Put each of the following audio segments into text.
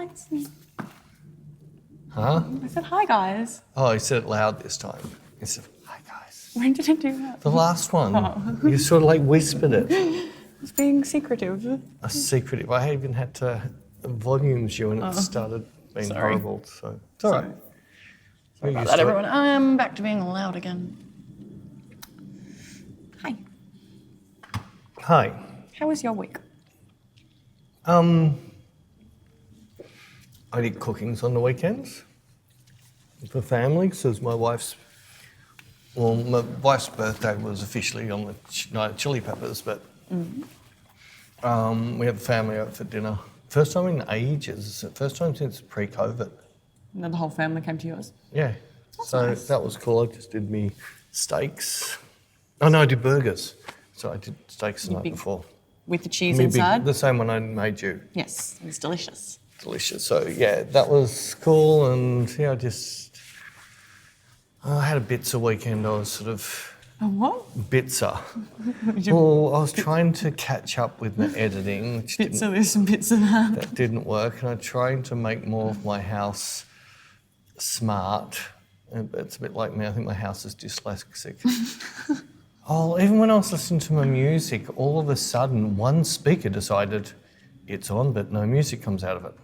guys. Huh? I said, hi, guys. Oh, he said it loud this time. He said, hi, guys. When did it do that? The last one. Oh. You sort of like whispered it. It's being secretive. A secretive. I even had to volumes you and it started being horrible. So it's all right. Sorry about that, everyone. I'm back to being loud again. Hi. Hi. How was your week? I did cookings on the weekends for family, because my wife's birthday was officially on the night of Chili Peppers, but we had the family out for dinner. First time in ages, first time since pre-COVID. And then the whole family came to yours? Yeah. That's so nice. That was cool. I just did me steaks. Oh no, I did burgers. So I did steaks the night before. With the cheese inside? The same one I made you. Yes, it was delicious. Delicious. So yeah, that was cool, and yeah, I had a bitzer weekend. I was sort of A what? bitzer. Well, I was trying to catch up with my editing, which Bits of this and bits of that. that didn't work, and I'm trying to make more of my house smart. It's a bit like me. I think my house is dyslexic. Even when I was listening to my music, all of a sudden one speaker decided it's on, but no music comes out of it.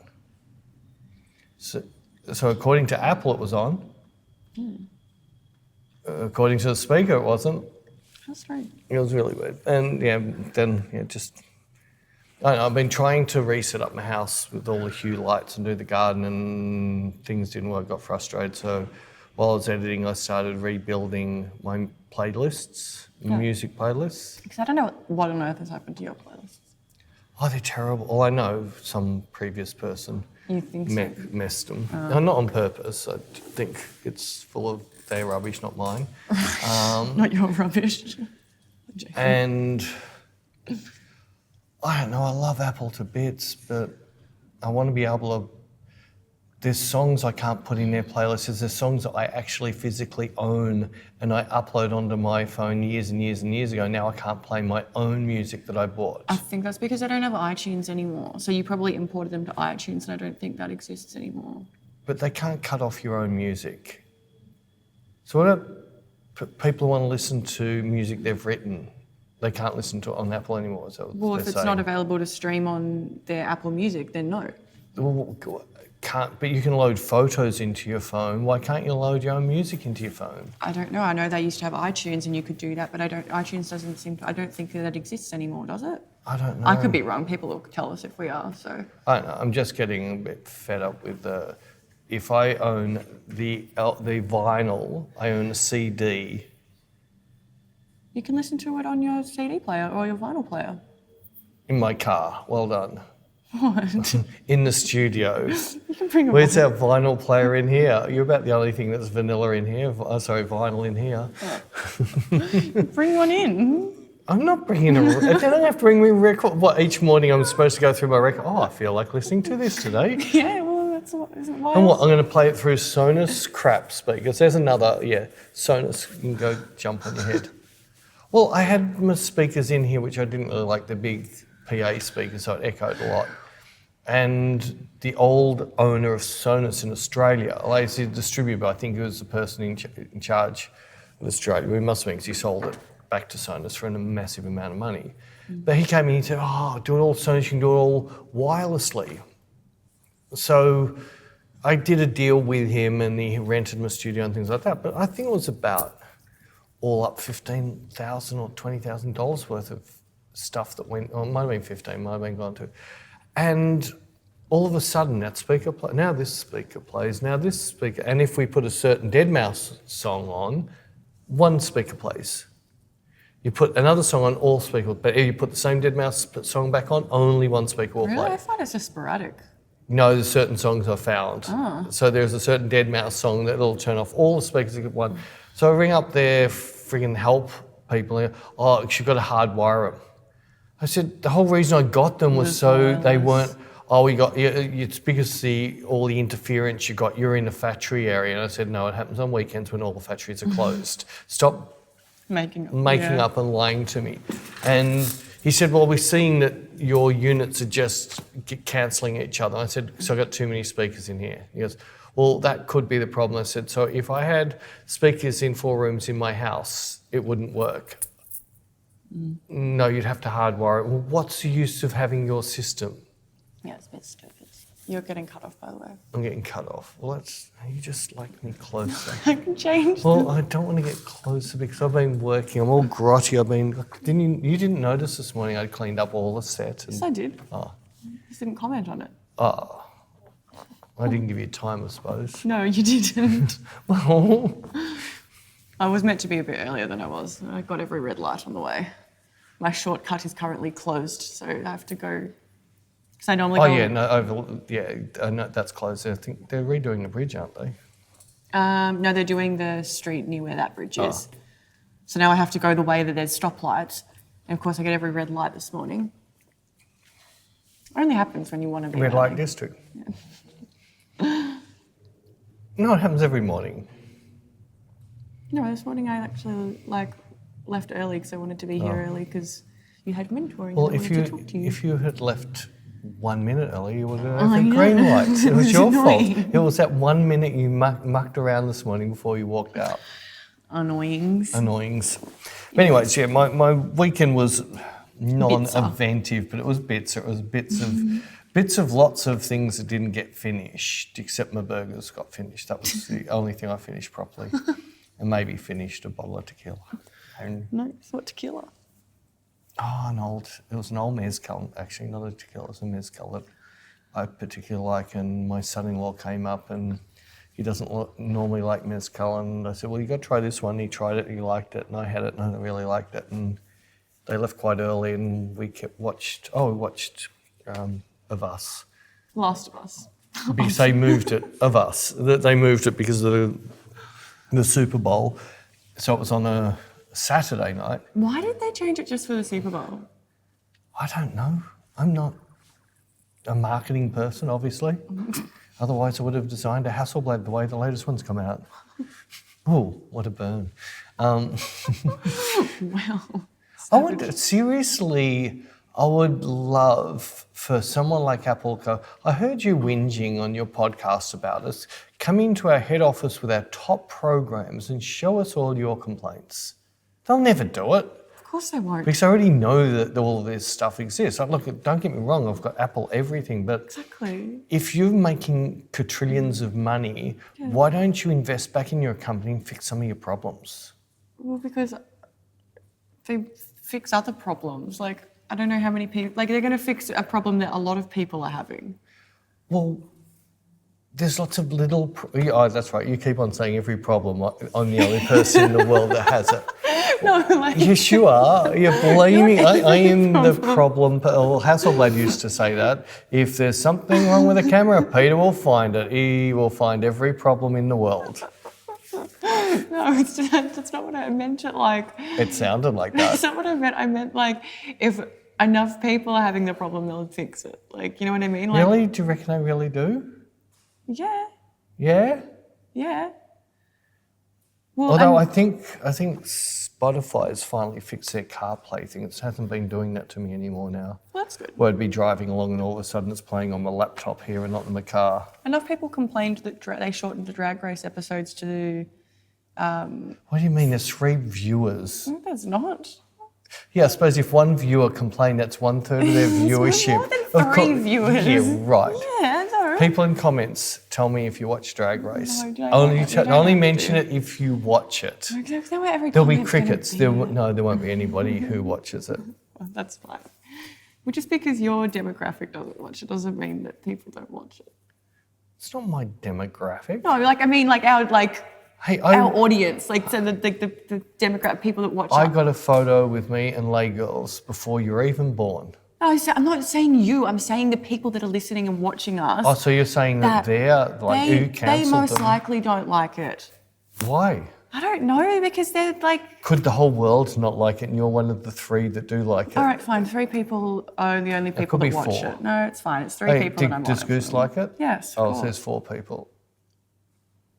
So according to Apple, it was on. According to the speaker, it wasn't. How strange. It was really weird. And I've been trying to reset up my house with all the hue lights and do the garden, and things didn't work. I got frustrated. So while I was editing, I started rebuilding my playlists, music playlists. Because I don't know what on earth has happened to your playlists. Oh, they're terrible. Oh, I know some previous person You think so? messed them. No, not on purpose. I think it's full of their rubbish, not mine. Not your rubbish. And I don't know, I love Apple to bits, but I want to be able to... There's songs I can't put in their playlists. There's songs that I actually physically own and I upload onto my phone years and years and years ago. Now I can't play my own music that I bought. I think that's because I don't have iTunes anymore. So you probably imported them to iTunes, and I don't think that exists anymore. But they can't cut off your own music. So what about people who want to listen to music they've written? They can't listen to it on Apple anymore. Is that what Well, they're if it's saying? not available to stream on their Apple Music, then no. Well, but you can load photos into your phone. Why can't you load your own music into your phone? I don't know. I know they used to have iTunes and you could do that, but iTunes doesn't seem to... I don't think that exists anymore, does it? I don't know. I could be wrong. People will tell us if we are, so... I don't know. I'm just getting a bit fed up with if I own the vinyl, I own a CD. You can listen to it on your CD player or your vinyl player. In my car. Well done. What? In the studio. You can bring it. Where's our vinyl player in here? You're about the only thing that's vanilla in here. Vinyl in here. Bring one in. I'm not bringing I don't have to bring me a record. What, each morning I'm supposed to go through my record? Oh, I feel like listening to this today. Yeah, well, that's what... Isn't why And what, else? I'm going to play it through Sonos crap speakers. There's another, Sonos, you can go jump on your head. Well, I had my speakers in here, which I didn't really like, the big PA speakers, so it echoed a lot. And the old owner of Sonos in Australia, like he's a distributor, but I think he was the person in charge of Australia. Well, he must have been, because he sold it back to Sonos for a massive amount of money. But he came in and said, do it all Sonos, you can do it all wirelessly. So I did a deal with him and he rented my studio and things like that, but I think it was about all up $15,000 or $20,000 worth of stuff that went, it might have been 15, might have been gone to. And all of a sudden that speaker plays, now this speaker plays, now this speaker, and if we put a certain Deadmau5 song on, one speaker plays. You put another song on, all speakers, but if you put the same Deadmau5 song back on, only one speaker will Really? play. I find it's just sporadic. No, there's certain songs I found. So there's a certain Deadmau5 song that'll turn off all the speakers at one. So I ring up their friggin' help people, and you've got to hardwire them. I said, the whole reason I got them was so they weren't, it's because all the interference you're in the factory area. And I said, no, it happens on weekends when all the factories are closed. Stop making up and lying to me. And He said, well, we're seeing that your units are just cancelling each other. I said, so I've got too many speakers in here. He goes, well, that could be the problem. I said, so if I had speakers in 4 rooms in my house, it wouldn't work. No, you'd have to hardwire it. Well, what's the use of having your system? Yeah, it's a bit stupid. You're getting cut off, by the way. I'm getting cut off. Well, you just like me closer. I can change. Well, I don't want to get closer because I've been working. I'm all grotty. You didn't notice this morning I'd cleaned up all the set. Yes, I did. Oh. You just didn't comment on it. Oh. I didn't give you time, I suppose. No, you didn't. Well. I was meant to be a bit earlier than I was. I got every red light on the way. My shortcut is currently closed, so I have to go. Because I normally go. I know that's closed. I think they're redoing the bridge, aren't they? No, they're doing the street near where that bridge is. So now I have to go the way that there's stoplights. And of course, I get every red light this morning. It only happens when you want to be Red early. light district. Yeah. No, it happens every morning. No, this morning I actually left early because I wanted to be here early because you had mentoring. Well, and I wanted to talk to you. if you had left 1 minute early, you would have had the green light. It was your fault. It was that 1 minute you mucked around this morning before you walked out. Annoyings. But anyways, yeah, my weekend was non-eventive, but it was bits. It was bits of lots of things that didn't get finished, except my burgers got finished. That was the only thing I finished properly. And maybe finished a bottle of tequila. No, it's not tequila. Oh, it was an old mezcal, actually, not a tequila, it was a mezcal that I particularly like, and my son-in-law came up and he doesn't normally like mezcal, and I said, well, you got to try this one. He tried it, he liked it, and I had it and I really liked it, and they left quite early and we watched Of Us. Last of Us. Because they moved it, Of Us, they moved it because of the Super Bowl, so it was on a Saturday night. Why did they change it just for the Super Bowl? I don't know. I'm not a marketing person, obviously. Otherwise, I would have designed a Hasselblad the way the latest one's come out. Oh, what a burn. Well, I would love for someone like Apple go, I heard you whinging on your podcast about us. Come into our head office with our top programs and show us all your complaints. They'll never do it. Of course they won't. Because I already know that all of this stuff exists. Look, don't get me wrong, I've got Apple everything, but exactly. If you're making quadrillions of money, why don't you invest back in your company and fix some of your problems? Well, because they fix other problems. I don't know how many people, they're going to fix a problem that a lot of people are having. Well, there's lots of little... that's right, you keep on saying every problem. I'm the only person in the world that has it. No, Yes, you are. You're blaming... I am the problem. Well, Hasselblad used to say that. If there's something wrong with the camera, Peter will find it. He will find every problem in the world. No, that's not what I meant it like. It sounded like that. That's not what I meant. I meant if enough people are having the problem, they'll fix it. You know what I mean? Really? Do you reckon I really do? Yeah. Yeah? Yeah. Well, Although I think Spotify's finally fixed their CarPlay thing. It hasn't been doing that to me anymore now. Well, that's good. Where I'd be driving along and all of a sudden it's playing on my laptop here and not in the car. Enough people complained that they shortened the Drag Race episodes to... What do you mean? There's 3 viewers. No, there's not. Yeah, I suppose if one viewer complained, that's 1/3 of their viewership. More than 3 viewers. Yeah, right. Yeah, no. People in comments, tell me if you watch Drag Race. No, only mention it if you watch it. There'll be crickets. There won't be anybody who watches it. Well, that's fine. Well, just because your demographic doesn't watch it doesn't mean that people don't watch it. It's not my demographic. No, our audience, so the demographic people that watch. I got a photo with me and Lay Girls before you were even born. No, I'm not saying you. I'm saying the people that are listening and watching us. Oh, so you're saying that they're who cancelled They most them? likely don't like it. Why? I don't know, because they're Could the whole world not like it and you're one of the 3 that do like it? All right, fine. 3 people are the only people that watch 4. it. No, it's fine. It's 3 people and I'm Does Goose like it? Yes, Oh, so there's 4 people.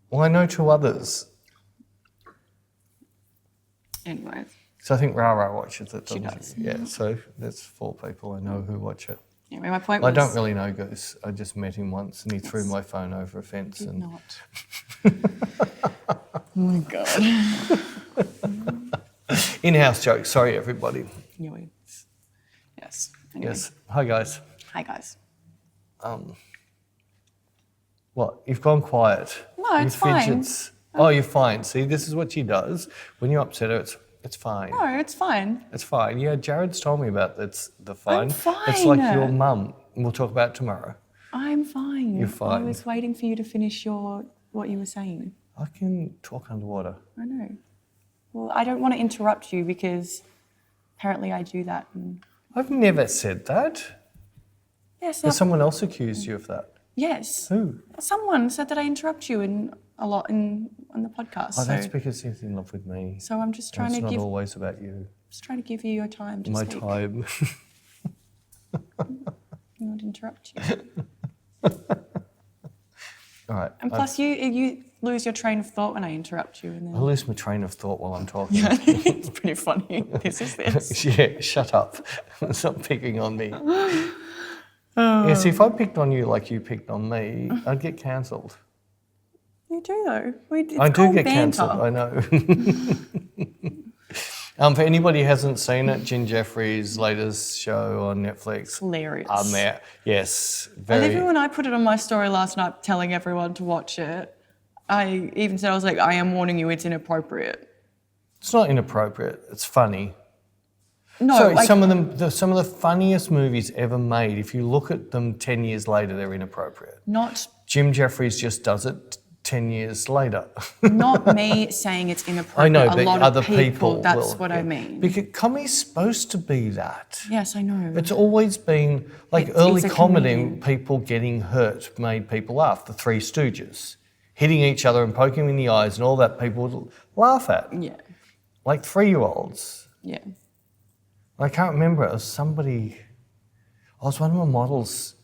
Well, I know 2 others. Anyways, So I think Rara watches it. She doesn't does. Yeah, so there's 4 people I know who watch it. Anyway, my point I was... don't really know Goose. I just met him once and he threw my phone over a fence. Did And not. Oh my God. in-house jokes. Sorry, everybody. Yes. Anyway. Yes. Hi, guys. Hi, guys. What? You've gone quiet. No, it's fine. Fidgets. Oh, you're fine. See, this is what she does. When you upset her, it's fine. No, it's fine. It's fine. Yeah, Jared's told me about the fine. I'm fine. It's like your mum. We'll talk about it tomorrow. I'm fine. You're fine. I was waiting for you to finish what you were saying. I can talk underwater. I know. Well, I don't want to interrupt you because apparently I do that. And... I've never said that. Yes. Has someone else accused you of that? Yes. Who? Someone said that I interrupt you a lot on the podcast. Oh, that's because he's in love with me. So I'm just trying It's not always about you. give you your time to My speak. time. Not interrupt you. All right. And plus, you lose your train of thought when I interrupt you, and I then lose my train of thought while I'm talking. it's pretty funny. This is this. Yeah, shut up. Stop picking on me. Yeah, see, if I picked on you like you picked on me, I'd get cancelled. You do though. It's I do called get banter. cancelled, I know. For anybody who hasn't seen it, Jim Jeffries' latest show on Netflix. Hilarious. Yes, I very. think when I put it on my story last night telling everyone to watch it, I even said, I was like, I am warning you, it's inappropriate. It's not inappropriate. It's funny. No, Sorry, like, some of the funniest movies ever made. If you look at them 10 years later, they're inappropriate. not Jim Jeffries just does it 10 years later. not me saying it's inappropriate. I know, a but lot other of people, that's will, what I mean. Because comedy's supposed to be that. Yes, I know. It's always been like It's early a comedy, comedian. people getting hurt made people laugh. The Three Stooges, hitting each other and poking them in the eyes and all that, people would laugh at. Yeah, Like 3-year-olds. yeah. I can't remember. It was somebody. I was one of my models'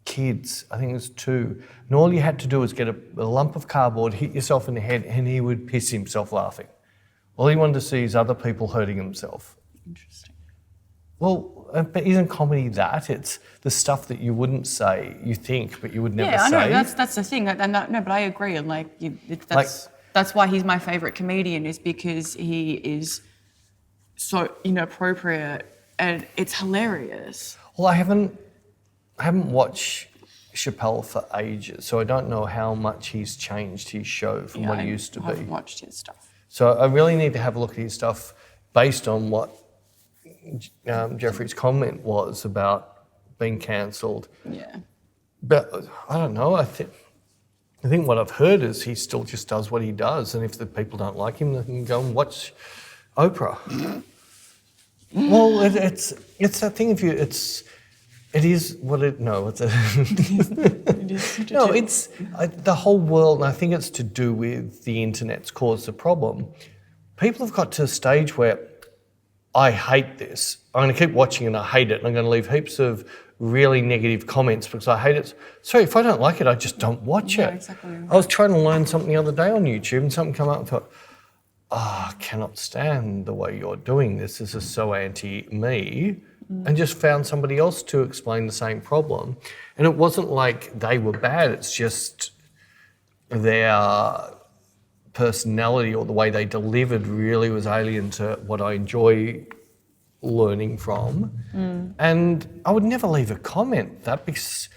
kids. I think it was 2. And all you had to do was get a lump of cardboard, hit yourself in the head, and he would piss himself laughing. All he wanted to see is other people hurting himself. Interesting. Well, but isn't comedy that? It's the stuff that you wouldn't say, you think, but you would never Yeah, I say. know. That's the thing. No, but I agree. And that's why he's my favourite comedian, is because he is so inappropriate and it's hilarious. Well, I haven't watched Chappelle for ages, so I don't know how much he's changed his show from what he used to I've be. watched his stuff. So I really need to have a look at his stuff based on what Jeffrey's comment was about being cancelled. Yeah. But I don't know. I think what I've heard is he still just does what he does, and if the people don't like him, they can go and watch Oprah. Well, it's that thing. It is what it. No, it's a. It is No, it's the whole world, and I think it's to do with the internet's caused the problem. People have got to a stage where I hate this. I'm going to keep watching and I hate it, and I'm going to leave heaps of really negative comments because I hate it. So if I don't like it, I just don't watch it. Exactly. I was trying to learn something the other day on YouTube, and something came up and thought, I cannot stand the way you're doing this. This is so anti-me. And just found somebody else to explain the same problem. And it wasn't like they were bad, it's just their personality or the way they delivered really was alien to what I enjoy learning from. And I would never leave a comment that because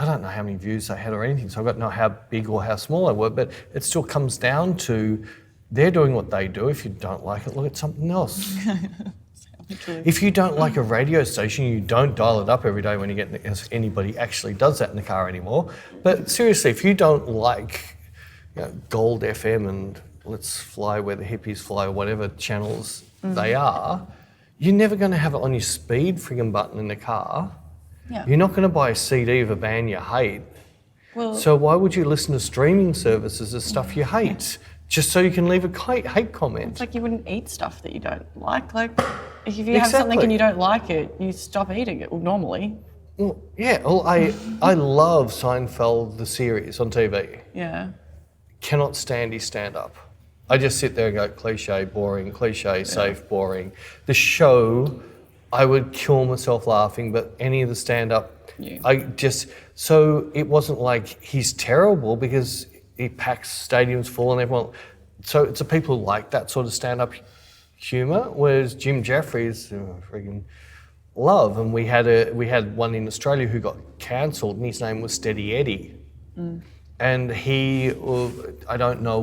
I don't know how many views they had or anything, so I don't know how big or how small they were, but it still comes down to they're doing what they do. If you don't like it, look at something else. If you don't like a radio station, you don't dial it up every day when you get in the, as anybody actually does that in the car anymore. But seriously, if you don't like Gold FM and Let's Fly Where the Hippies Fly, or whatever channels they are, you're never going to have it on your speed friggin' button in the car. Yeah. You're not going to buy a CD of a band you hate. Well, So why would you listen to streaming services of stuff you hate? Just so you can leave a hate comment. it's like you wouldn't eat stuff that you don't like. Like, if you have something Exactly. and you don't like it, you stop eating it. Well, normally. Well, yeah, well, I love Seinfeld, the series on TV. Yeah. Cannot stand his stand-up. I just sit there and go, cliche, boring, cliche, safe, boring. The show, I would kill myself laughing, but any of the stand-up, so it wasn't like he's terrible because he packs stadiums full and everyone, so it's the people who like that sort of stand-up humour, whereas Jim Jeffries, friggin' love, and we had one in Australia who got cancelled and his name was Steady Eddie. And he, I don't know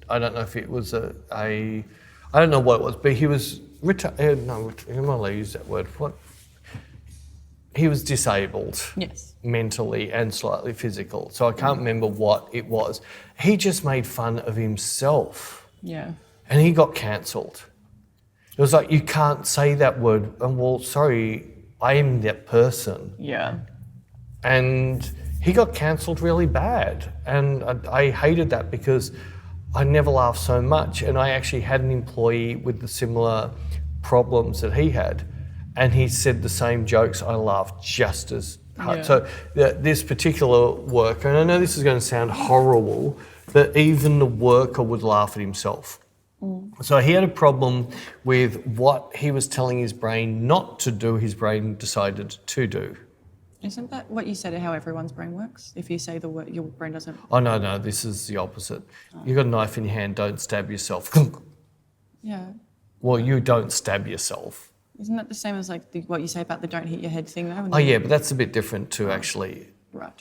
if it was I don't know what it was, but he was retired. No, I'm not allowed to use that word. What? He was disabled. Yes. Mentally and slightly physical. So I can't remember what it was. He just made fun of himself. Yeah. And he got cancelled. It was like, you can't say that word. And well, sorry, I am that person. Yeah. And he got cancelled really bad. And I hated that because I never laughed so much. And I actually had an employee with the similar problems that he had. And he said the same jokes. I laughed just as hard. Yeah. So this particular worker, and I know this is going to sound horrible, but even the worker would laugh at himself. So he had a problem with what he was telling his brain not to do, his brain decided to do. Isn't that what you said, how everyone's brain works? If you say the word, your brain doesn't... Oh, no, this is the opposite. You've got a knife in your hand, don't stab yourself. Yeah. Well, you don't stab yourself. Isn't that the same as like what you say about the don't hit your head thing though? Oh, yeah, but that's a bit different too, actually. Right.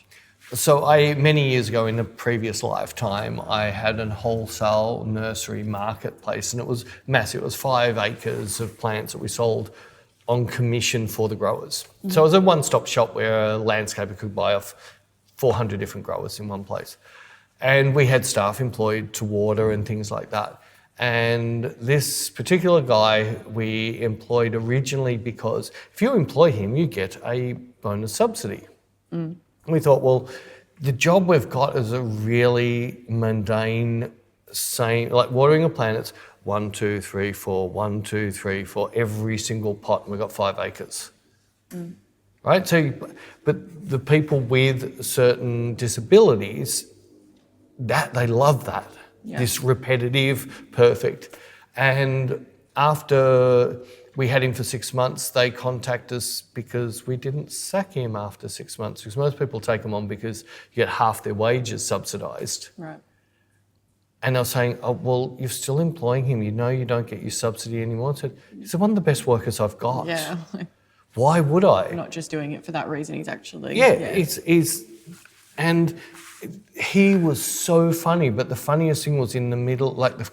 So many years ago in a previous lifetime, I had a wholesale nursery marketplace and it was massive. It was 5 acres of plants that we sold on commission for the growers. So it was a one-stop shop where a landscaper could buy off 400 different growers in one place. And we had staff employed to water and things like that. And this particular guy we employed originally because if you employ him, you get a bonus subsidy. We thought, well, the job we've got is a really mundane, same, like watering a plant, it's 1, 2, 3, 4, 1, 2, 3, 4, every single pot, and we've got 5 acres. Right? So, but the people with certain disabilities, that they love that. Yeah. This repetitive, perfect. And after we had him for 6 months, they contacted us because we didn't sack him after 6 months. Because most people take them on because you get half their wages subsidised. Right. And they were saying, oh, well, you're still employing him. You know you don't get your subsidy anymore. I said, he's one of the best workers I've got. Yeah. Why would I? You're not just doing it for that reason. He's actually... Yeah. And he was so funny. But the funniest thing was in the middle, like the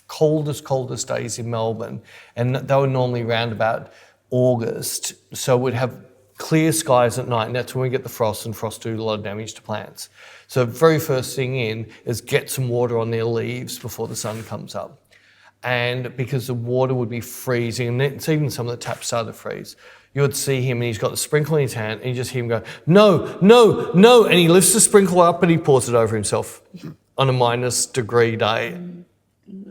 coldest days in Melbourne, and they were normally around about August, so we'd have clear skies at night, and that's when we get the frost, and frost do a lot of damage to plants. So the very first thing in is get some water on their leaves before the sun comes up. And because the water would be freezing, and it's even some of the taps started to freeze, you would see him and he's got the sprinkler in his hand and you just hear him go, no, no, no, and he lifts the sprinkler up and he pours it over himself on a -degree day.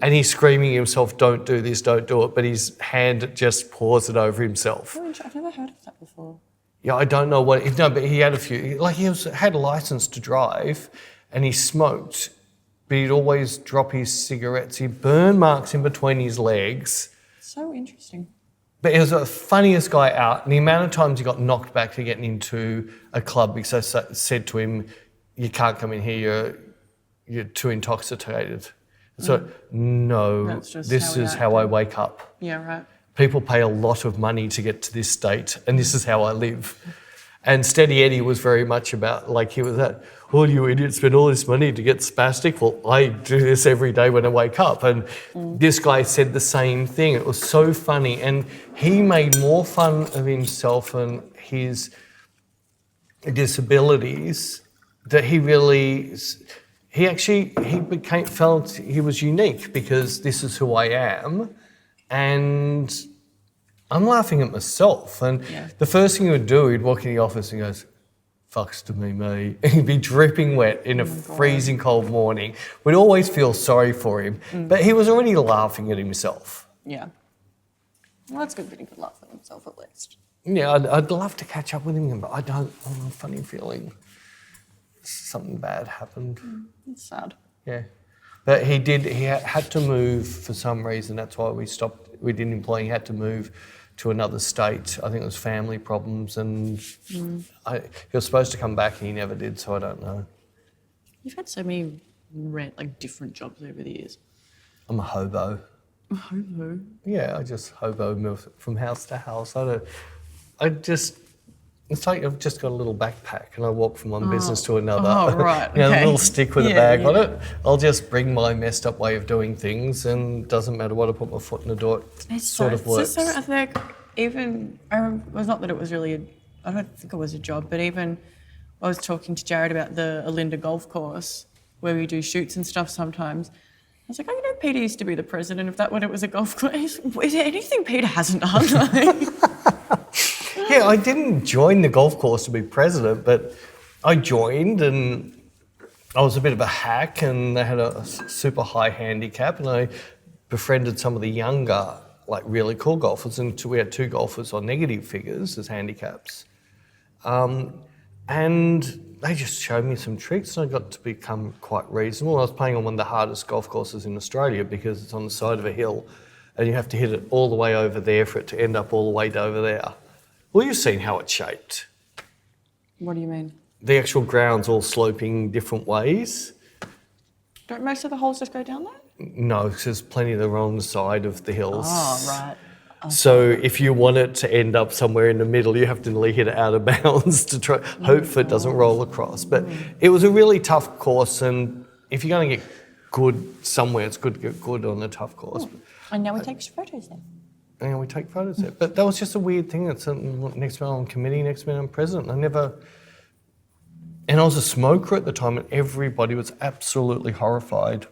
And he's screaming himself, don't do this, don't do it, but his hand just pours it over himself. I've never heard of that before. Yeah, I don't know but he had a few, like had a license to drive and he smoked, but he'd always drop his cigarettes. He'd burn marks in between his legs. So interesting. But he was the funniest guy out, and the amount of times he got knocked back to getting into a club because they said to him, you can't come in here, you're too intoxicated. So, no, this is how I wake up. Yeah, right. People pay a lot of money to get to this state, and this is how I live. And Steady Eddie was very much about, like, he was that, oh, you idiots spend all this money to get spastic. Well, I do this every day when I wake up. And this guy said the same thing. It was so funny. And he made more fun of himself and his disabilities that he felt he was unique because this is who I am, and I'm laughing at myself. And the first thing he would do, he'd walk in the office and goes, fucks to me. And he'd be dripping wet in a freezing cold morning. We'd always feel sorry for him, but he was already laughing at himself. Yeah. Well, that's good that he could laugh at himself at least. Yeah, I'd love to catch up with him, but I don't. I have a funny feeling something bad happened. It's sad. Yeah. But he had to move for some reason. That's why we stopped. We didn't employ him. He had to move to another state. I think it was family problems, and he was supposed to come back and he never did, so I don't know. You've had so many different jobs over the years. I'm a hobo. A hobo? Yeah, I just hobo from house to house. It's like I've just got a little backpack and I walk from one business to another. Oh, right. A little stick with a bag on yeah. it. I'll just bring my messed up way of doing things, and it doesn't matter what I put my foot in the door, it sort of works. I think even, it was not that it was really, I don't think it was a job, but even I was talking to Jared about the Alinda golf course where we do shoots and stuff sometimes. I was like, Peter used to be the president of that when it was a golf course. Is there anything Peter hasn't done? Yeah, I didn't join the golf course to be president, but I joined and I was a bit of a hack, and they had a super high handicap, and I befriended some of the younger, really cool golfers, and we had 2 golfers on negative figures as handicaps. And they just showed me some tricks, and I got to become quite reasonable. I was playing on one of the hardest golf courses in Australia because it's on the side of a hill, and you have to hit it all the way over there for it to end up all the way over there. Well, you've seen how it's shaped. What do you mean? The actual ground's all sloping different ways. Don't most of the holes just go down there? No, because there's plenty of the wrong side of the hills. Oh, right. Okay. So if you want it to end up somewhere in the middle, you have to nearly hit it out of bounds to try, hope it doesn't roll across. But it was a really tough course, and if you're going to get good somewhere, it's good to get good on a tough course. And now we take photos then. And we take photos there. But that was just a weird thing. It's next minute I'm committee, next minute I'm president. And I was a smoker at the time, and everybody was absolutely horrified.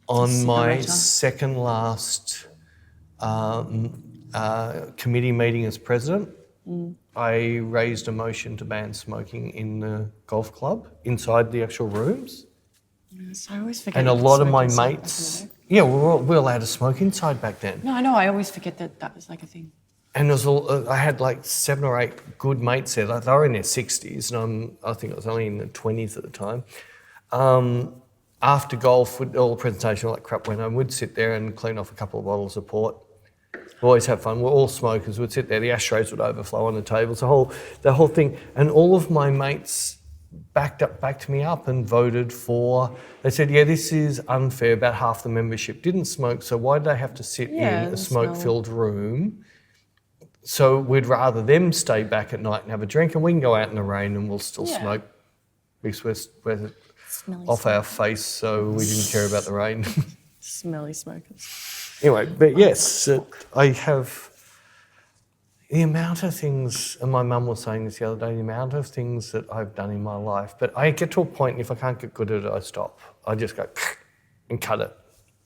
On my second last committee meeting as president, I raised a motion to ban smoking in the golf club, inside the actual rooms. So I always forget. And a lot of my mates, we were allowed to smoke inside back then. No, I know. I always forget that was a thing. And I had 7 or 8 good mates there. They were in their 60s, and I think I was only in the 20s at the time. After golf, all the presentation, all that crap went home, we'd sit there and clean off a couple of bottles of port. We always have fun. We're all smokers. We'd sit there. The ashtrays would overflow on the tables. The whole thing. And all of my mates backed me up and voted for. They said, this is unfair. About half the membership didn't smoke, so why did they have to sit in a smoke-filled room? So we'd rather them stay back at night and have a drink, and we can go out in the rain and we'll still smoke because we're off our face, so we didn't care about the rain. Smelly smokers. Anyway, but yes, I have the amount of things, and my mum was saying this the other day, the amount of things that I've done in my life, but I get to a point, if I can't get good at it, I stop. I just go and cut it.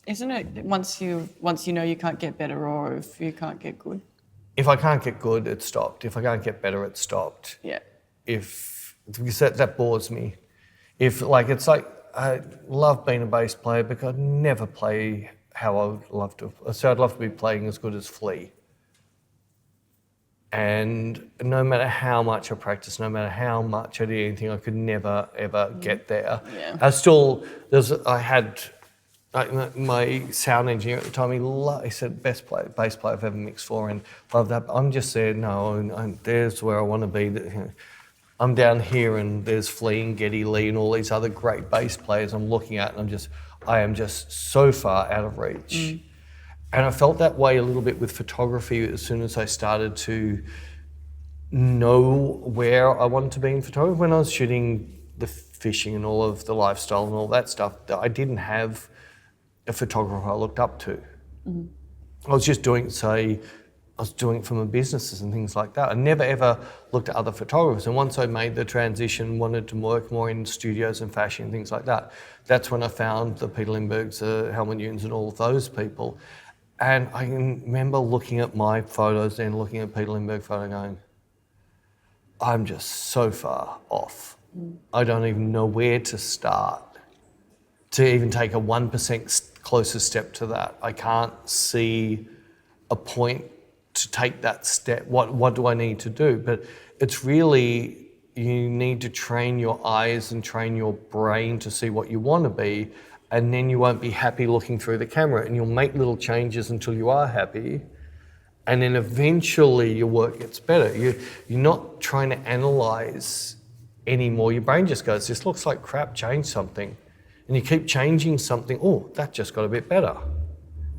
Isn't it once you know you can't get better, or if you can't get good? If I can't get good, it's stopped. If I can't get better, it's stopped. Yeah. Because that bores me. I love being a bass player, but I'd never play how I would love to. So I'd love to be playing as good as Flea. And no matter how much I practice, no matter how much I did anything, I could never, ever get there. Yeah. My sound engineer at the time, he said, bass player I've ever mixed for, and loved that. I'm just there, and there's where I want to be. I'm down here, and there's Flea and Geddy Lee and all these other great bass players I'm looking at, and I am just so far out of reach. And I felt that way a little bit with photography as soon as I started to know where I wanted to be in photography. When I was shooting the fishing and all of the lifestyle and all that stuff, I didn't have a photographer I looked up to. I was just doing it for my businesses and things like that. I never ever looked at other photographers. And once I made the transition, wanted to work more in studios and fashion and things like that, that's when I found the Peter Lindberghs, the Helmut Newtons and all of those people. And I can remember looking at my photos and looking at Peter Lindbergh photo going, I'm just so far off. I don't even know where to start to even take a 1% closer step to that. I can't see a point to take that step. What do I need to do? But it's really, you need to train your eyes and train your brain to see what you want to be, and then you won't be happy looking through the camera, and you'll make little changes until you are happy, and then eventually your work gets better. You're not trying to analyse anymore. Your brain just goes, this looks like crap, change something. And you keep changing something, oh, that just got a bit better.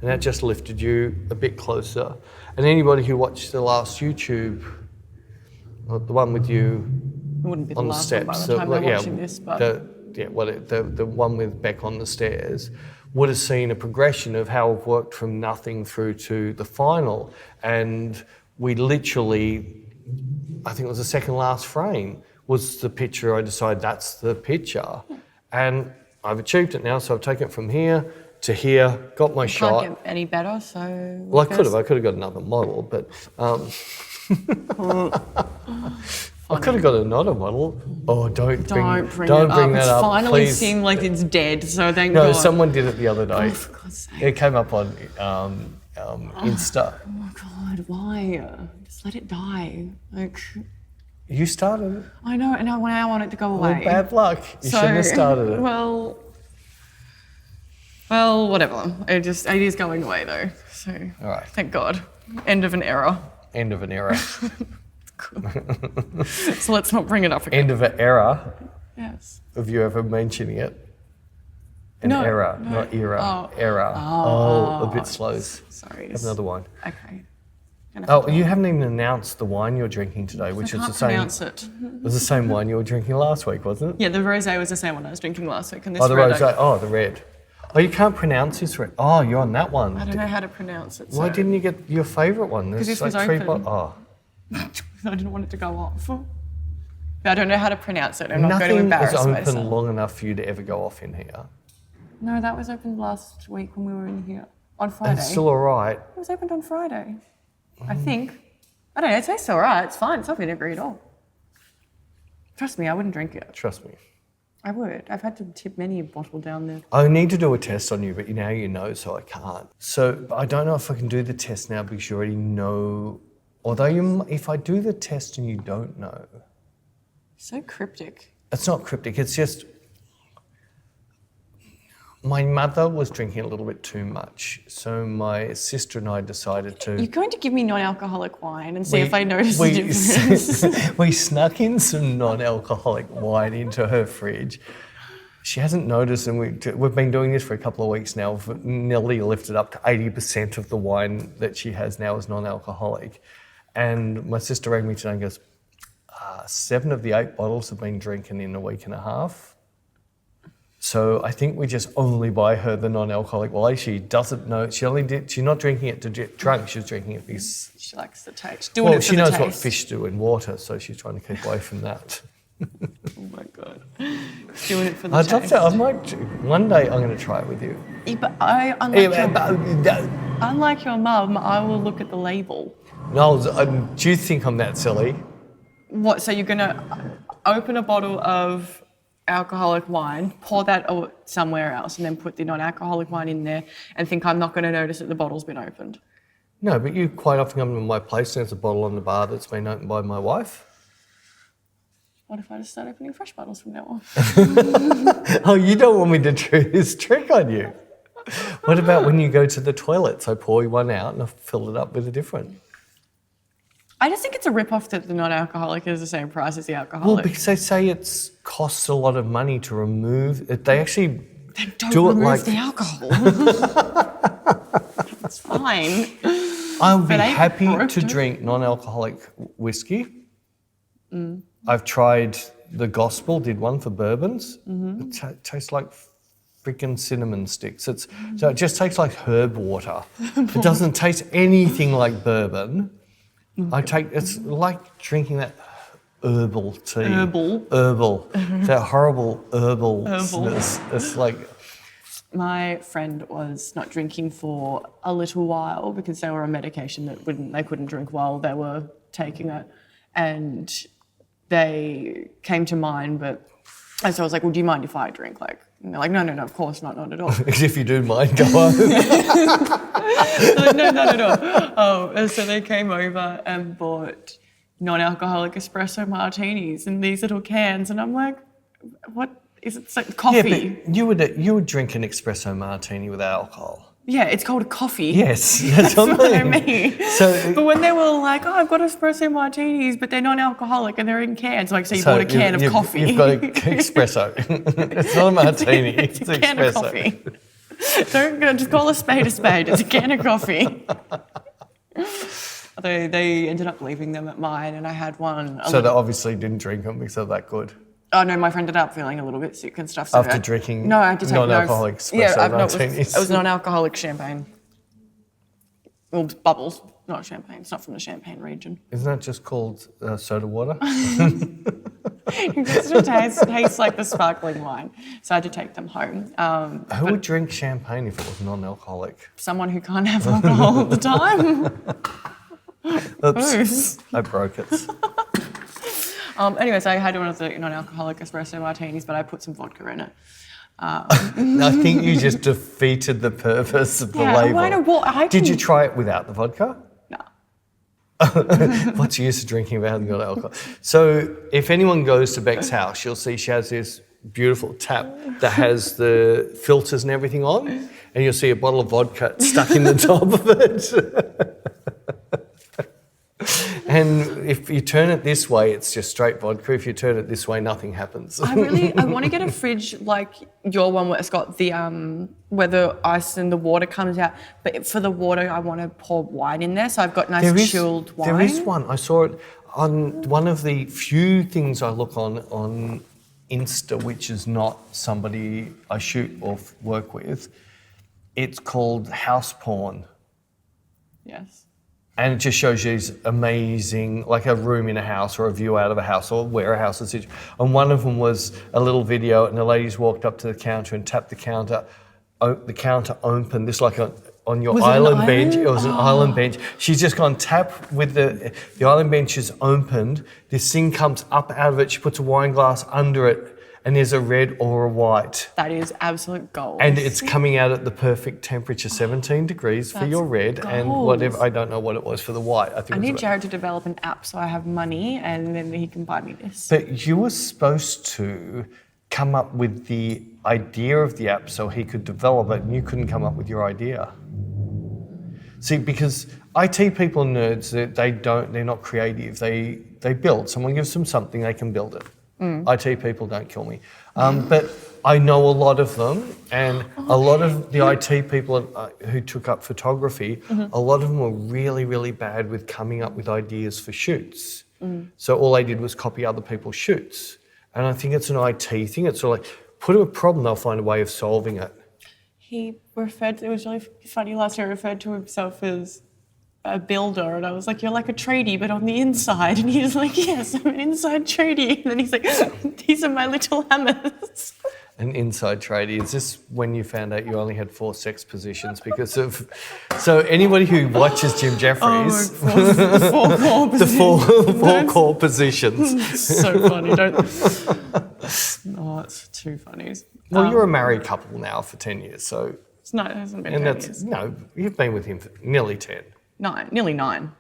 And that just lifted you a bit closer. And anybody who watched the last YouTube, the one with you It wouldn't be the on the last one by steps, the time they're watching this, but the one with Bec on the stairs, would have seen a progression of how I've worked from nothing through to the final. And we literally, I think it was the second last frame, was the picture. I decided that's the picture. And I've achieved it now, so I've taken it from here to here, got my shot. can't get any better, so... Well, I could have got another model, but I could have got another model. Oh, don't bring that It's up, finally please. seemed like it's dead, so thank No, God. someone did it the other day. Oh, for God's sake. It came up on Insta. Oh my God, why? Just let it die. Like, You started it. I know, and now I want it to go away. Well, bad luck. You shouldn't have started it. Well, whatever. It is going away though. So, All right. thank God. End of an era. End of an era. So let's not bring it up again. End of an era Yes. of you ever mentioning it. An No, era, no. not era. Oh. Era. Oh. A bit slow. Sorry. Have another one. Okay. Oh, you haven't even announced the wine you're drinking today, which I is can't the same. pronounce it. It was the same wine you were drinking last week, wasn't it? Yeah, the rosé was the same one I was drinking last week, and this Oh, the red, rosé. Oh, the red. Oh, you can't pronounce this red. Oh, you're on that one. I don't know how to pronounce it. Why so- didn't you get your favourite one? There's this was three open. Oh, I didn't want it to go off. But I don't know how to pronounce it. I'm not going to nothing is embarrass open myself. long enough for you to ever go off in here. No, that was opened last week when we were in here. On Friday. It's still all right. It was opened on Friday. I think. I don't know, it tastes all right. It's fine. It's not vinegar at all. Trust me, I wouldn't drink it. Trust me. I would. I've had to tip many a bottle down there. I need to do a test on you, but now you know, so I can't. So I don't know if I can do the test now because you already know. Although if I do the test and you don't know, So cryptic. it's not cryptic. It's just my mother was drinking a little bit too much, so my sister and I decided to. You're going to give me non-alcoholic wine and see if I notice the difference. We snuck in some non-alcoholic wine into her fridge. She hasn't noticed, and we've been doing this for a couple of weeks now. We've nearly lifted up to 80% of the wine that she has now is non-alcoholic. And my sister rang me today and goes, 7 of the 8 bottles have been drinking in a week and a half. So I think we just only buy her the non-alcoholic wine. She doesn't know. She's not drinking it to get drunk. She's drinking it because. She likes the taste. Doing it for She the knows taste. what fish do in water, so she's trying to keep away from that. Oh my God. Doing it for the I'd love taste. to. I might. One day I'm going to try it with you. Yeah, but unlike your mum, I will look at the label. No, do you think I'm that silly? What? So you're gonna open a bottle of alcoholic wine, pour that somewhere else, and then put the non-alcoholic wine in there, and think I'm not going to notice that the bottle's been opened? No, but you quite often come to my place and there's a bottle on the bar that's been opened by my wife. What if I just start opening fresh bottles from now on? Oh, you don't want me to do this trick on you. What about when you go to the toilets? I pour one out and I fill it up with a different. I just think it's a rip-off that the non-alcoholic is the same price as the Well, alcoholic. because they say it costs a lot of money to remove it. They actually They don't do it remove like the alcohol. It's fine. I would be But ain't happy broke, to do it? drink non-alcoholic whiskey. I've tried the Gospel, did one for bourbons. It tastes like freaking cinnamon sticks. So it just tastes like herb water. It doesn't taste anything like bourbon. It's like drinking that herbal tea. Herbal. That horrible herbalness. It's like. My friend was not drinking for a little while because they were on medication that they couldn't drink while they were taking it. And they came to mine, and so I was like, well, do you mind if I drink? And they're like, no, of course not at all. As if you do mind, go on. Like, no, not at all. And so they came over and bought non-alcoholic espresso martinis in these little cans. And I'm like, what It's like coffee. Yeah, but you would drink an espresso martini without alcohol. Yeah, it's called a coffee. Yes, that's what I mean. So, but when they were like, I've got espresso martinis, but they're non-alcoholic and they're in cans. Like, so you bought a can of coffee. You've got an espresso. It's not a martini. It's a espresso. can of coffee. Don't just call a spade a spade. It's a can of coffee. Although they ended up leaving them at mine, and I had one. So they obviously didn't drink them because they're that good. Oh no, my friend ended up feeling a little bit sick and stuff. So After drinking no, I had to take non-alcoholic espresso martinis. It was non-alcoholic champagne. Well, bubbles, not champagne. It's not from the Champagne region. Isn't that just called soda water? It just tastes like the sparkling wine. So I had to take them home. Who would drink champagne if it was non-alcoholic? Someone who can't have alcohol all the time. Oops, I broke it. Anyways, I had one of the non-alcoholic espresso martinis, but I put some vodka in it. I think you just defeated the purpose of the label. Did you try it without the vodka? No. What's the use of drinking if it hasn't got alcohol? So if anyone goes to Bec's house, you'll see she has this beautiful tap that has the filters and everything on, and you'll see a bottle of vodka stuck in the top of it. And if you turn it this way, it's just straight vodka. If you turn it this way, nothing happens. I want to get a fridge like your one where it's got the where the ice and the water comes out. But for the water, I want to pour wine in there. So I've got nice chilled wine. There is one. I saw it on one of the few things I look on Insta, which is not somebody I shoot or work with. It's called house porn. Yes. And it just shows you these amazing, like a room in a house or a view out of a house or where a house is. And one of them was a little video, and the ladies walked up to the counter and tapped the counter. The counter opened, this like on your island bench. It was an island bench. She's just gone tap with the island bench is opened. This thing comes up out of it. She puts a wine glass under it, and there's a red or a white. That is absolute gold. And it's coming out at the perfect temperature, 17 degrees for your red and whatever. I don't know what it was for the white. I need Jared to develop an app so I have money and then he can buy me this. But you were supposed to come up with the idea of the app so he could develop it, and you couldn't come up with your idea. See, because IT people are nerds, they're not creative. They build. Someone gives them something, they can build it. IT people don't kill me. But I know a lot of them, and a lot of the IT people who took up photography, a lot of them were really, really bad with coming up with ideas for shoots. So all they did was copy other people's shoots. And I think it's an IT thing. It's sort of like, put them a problem, they'll find a way of solving it. It was really funny last year, he referred to himself as a builder, and I was like, you're like a tradie, but on the inside. And he was like, yes, I'm an inside tradie. And then he's like, these are my little hammers. An inside tradie. Is this when you found out you only had 4 sex positions because of... So anybody who watches Jim Jeffries... four core positions. four core positions. So funny. Oh, it's too funny. Well, you're a married couple now for 10 years, so... No, it hasn't been 10 years. No, you've been with him for nearly 10. 9, nearly 9.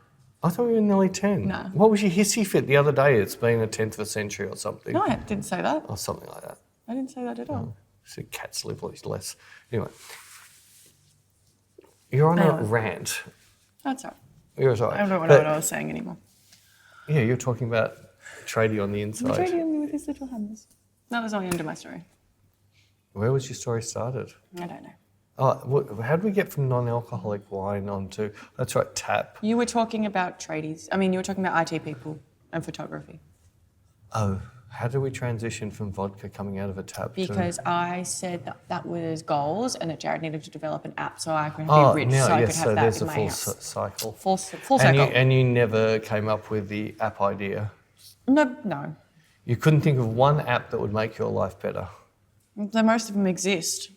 I thought you were nearly 10. No. What was your hissy fit the other day? It's been a 10th of a century or something. No, I didn't say that. Or something like that. I didn't say that at all. So cats live less. Anyway. You're on a rant. That's all right. You're sorry. I don't know what I was saying anymore. Yeah, you're talking about tradie on the inside. Tradie on me with his little hammers. That was only the end of my story. Where was your story started? I don't know. Oh, how did we get from non-alcoholic wine onto, that's right, tap? You were talking about tradies. I mean, you were talking about IT people and photography. Oh, how did we transition from vodka coming out of a tap Because I said that was goals and that Jared needed to develop an app so I could be rich, so I could have that in my house. There's a full cycle. Full cycle. And you never came up with the app idea? No. You couldn't think of one app that would make your life better? Most of them exist.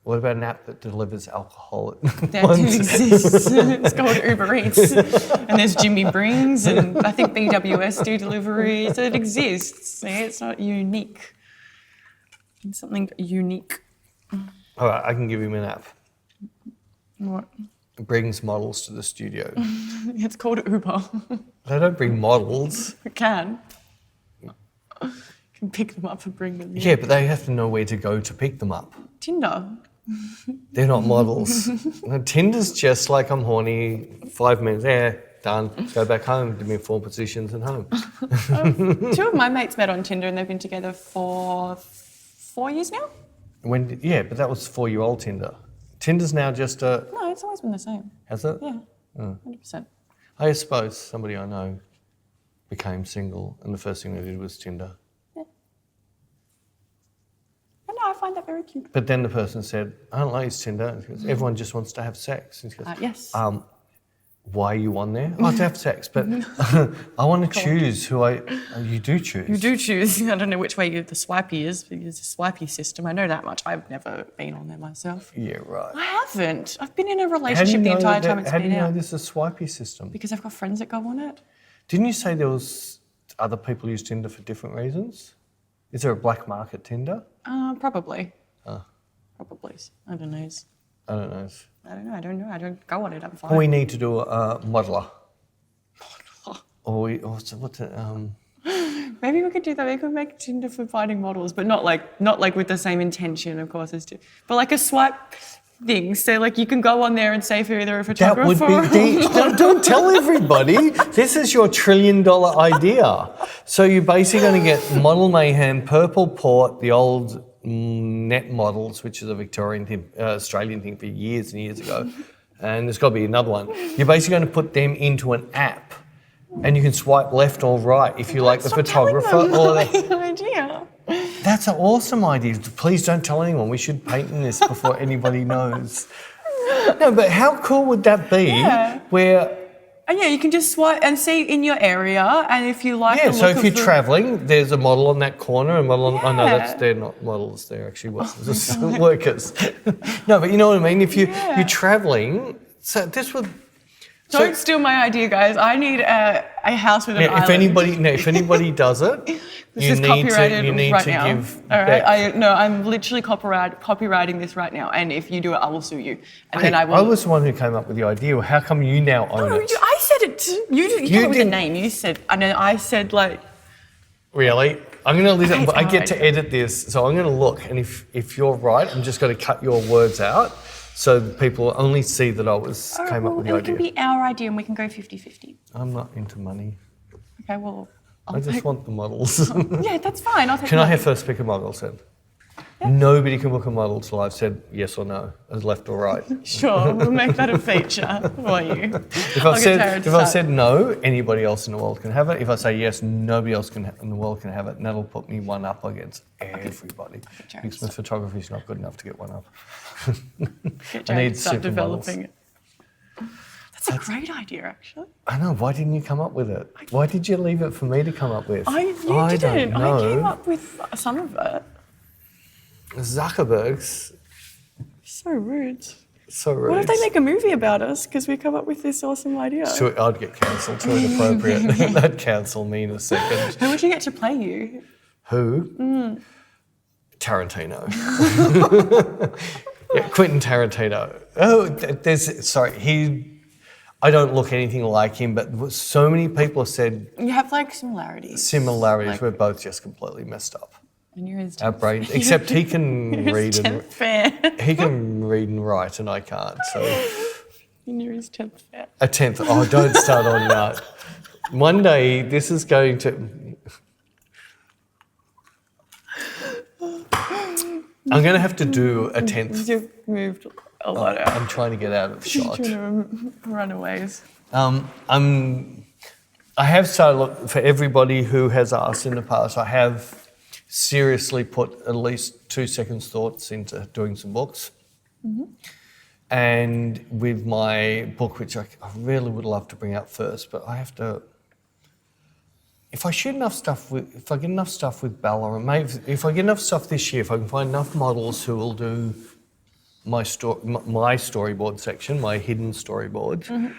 What about an app that delivers alcohol? That do exist. It's called Uber Eats. And there's Jimmy Brings, and I think BWS do deliveries. It exists. It's not unique. It's something unique. All right, I can give him an app. What? It brings models to the studio. It's called Uber. They don't bring models. It can. Can pick them up and bring them in. Yeah, but they have to know where to go to pick them up. Tinder. They're not models. No, Tinder's just like, I'm horny, 5 minutes, done. Go back home, give me 4 positions and home. 2 of my mates met on Tinder and they've been together for 4 years now. But that was 4-year-old Tinder. Tinder's now just a... No, it's always been the same. Has it? Yeah, 100%. I suppose somebody I know became single and the first thing they did was Tinder. Yeah. And I find that very cute. But then the person said, I don't like his Tinder because everyone just wants to have sex. And she goes, Yes. why are you on there? Oh, to have sex, but I want to choose who you do choose. You do choose. I don't know which way the swipey is, because it's a swipey system. I know that much. I've never been on there myself. Yeah, right. I haven't. I've been in a relationship the entire time it's been out. How do you know this is a swipey system? Because I've got friends that go on it. Didn't you say there was other people use Tinder for different reasons? Is there a black market Tinder? Probably. Probably. I don't know. I don't know. I don't know. I don't go on it. I'm fine. We need to do a modeler. Maybe we could do that. We could make Tinder for finding models, but not like with the same intention, of course, as to, but like a swipe thing. So like you can go on there and say if you're either a photographer. That would be don't tell everybody. This is your $1 trillion idea. So you're basically going to get Model Mayhem, Purple Port, the old Net Models, which is a Victorian thing, Australian thing for years and years ago, and there's got to be another one. You're basically going to put them into an app, and you can swipe left or right if you like the photographer. Or the idea. That's an awesome idea. Please don't tell anyone. We should patent this before anybody knows. No, but how cool would that be? Yeah. Where. And yeah, you can just swipe and see in your area, and if you like the look so if you're travelling, there's a model on that corner, and model on, Yeah. oh no, they're not models, they're actually workers. No, but you know what I mean? If you're travelling, so this would... Don't steal my idea, guys. I need a house with an island. If anybody does it, This is copyrighted right now. Give all right, back. I'm literally copywriting this right now, and if you do it, I will sue you, and then I will. I was the one who came up with the idea. How come you now own it? I said it. You came up with the name. You said, and then I said like. Really? I'm going to listen. I get to idea. edit this, so I'm going to look, and if you're right, I'm just going to cut your words out, so that people only see that I came up with the idea. It can be our idea, and we can go 50-50. I'm not into money. Okay, well. I just want the models. Yeah, that's fine. I'll take. Can I have first pick a model, said? Yeah. Nobody can book a model till I've said yes or no, as left or right. Sure, we'll make that a feature for you. If I've said no, anybody else in the world can have it. If I say yes, nobody else in the world can have it, and that'll put me one up against everybody. Because my photography is not good enough to get one up. I need to start developing it. That's a great idea, actually. I know. Why didn't you come up with it? Why did you leave it for me to come up with? You didn't. Don't know. I came up with some of it. Zuckerberg's. So rude. So rude. What if they make a movie about us because we come up with this awesome idea? I'd get cancelled. Too inappropriate. That'd cancel me in a second. Who would you get to play you? Who? Tarantino. Yeah, Quentin Tarantino. I don't look anything like him, but so many people have said... You have, like, similarities. We're both just completely messed up. And you're his Our brains, except he can read and... fan. He can read and write, and I can't, so... And you're his 10th fan. A 10th. Oh, don't start on that. One day, this is going to... I'm going to have to do a 10th. You've moved a lot out. I'm trying to get out of shot. You're trying to run away. I have started, for everybody who has asked in the past, I have seriously put at least 2 seconds thoughts into doing some books. Mm-hmm. And with my book, which I really would love to bring out first, but I have to... If I get enough stuff with Bella, and maybe if I get enough stuff this year, if I can find enough models who will do my storyboard section, my hidden storyboards, mm-hmm.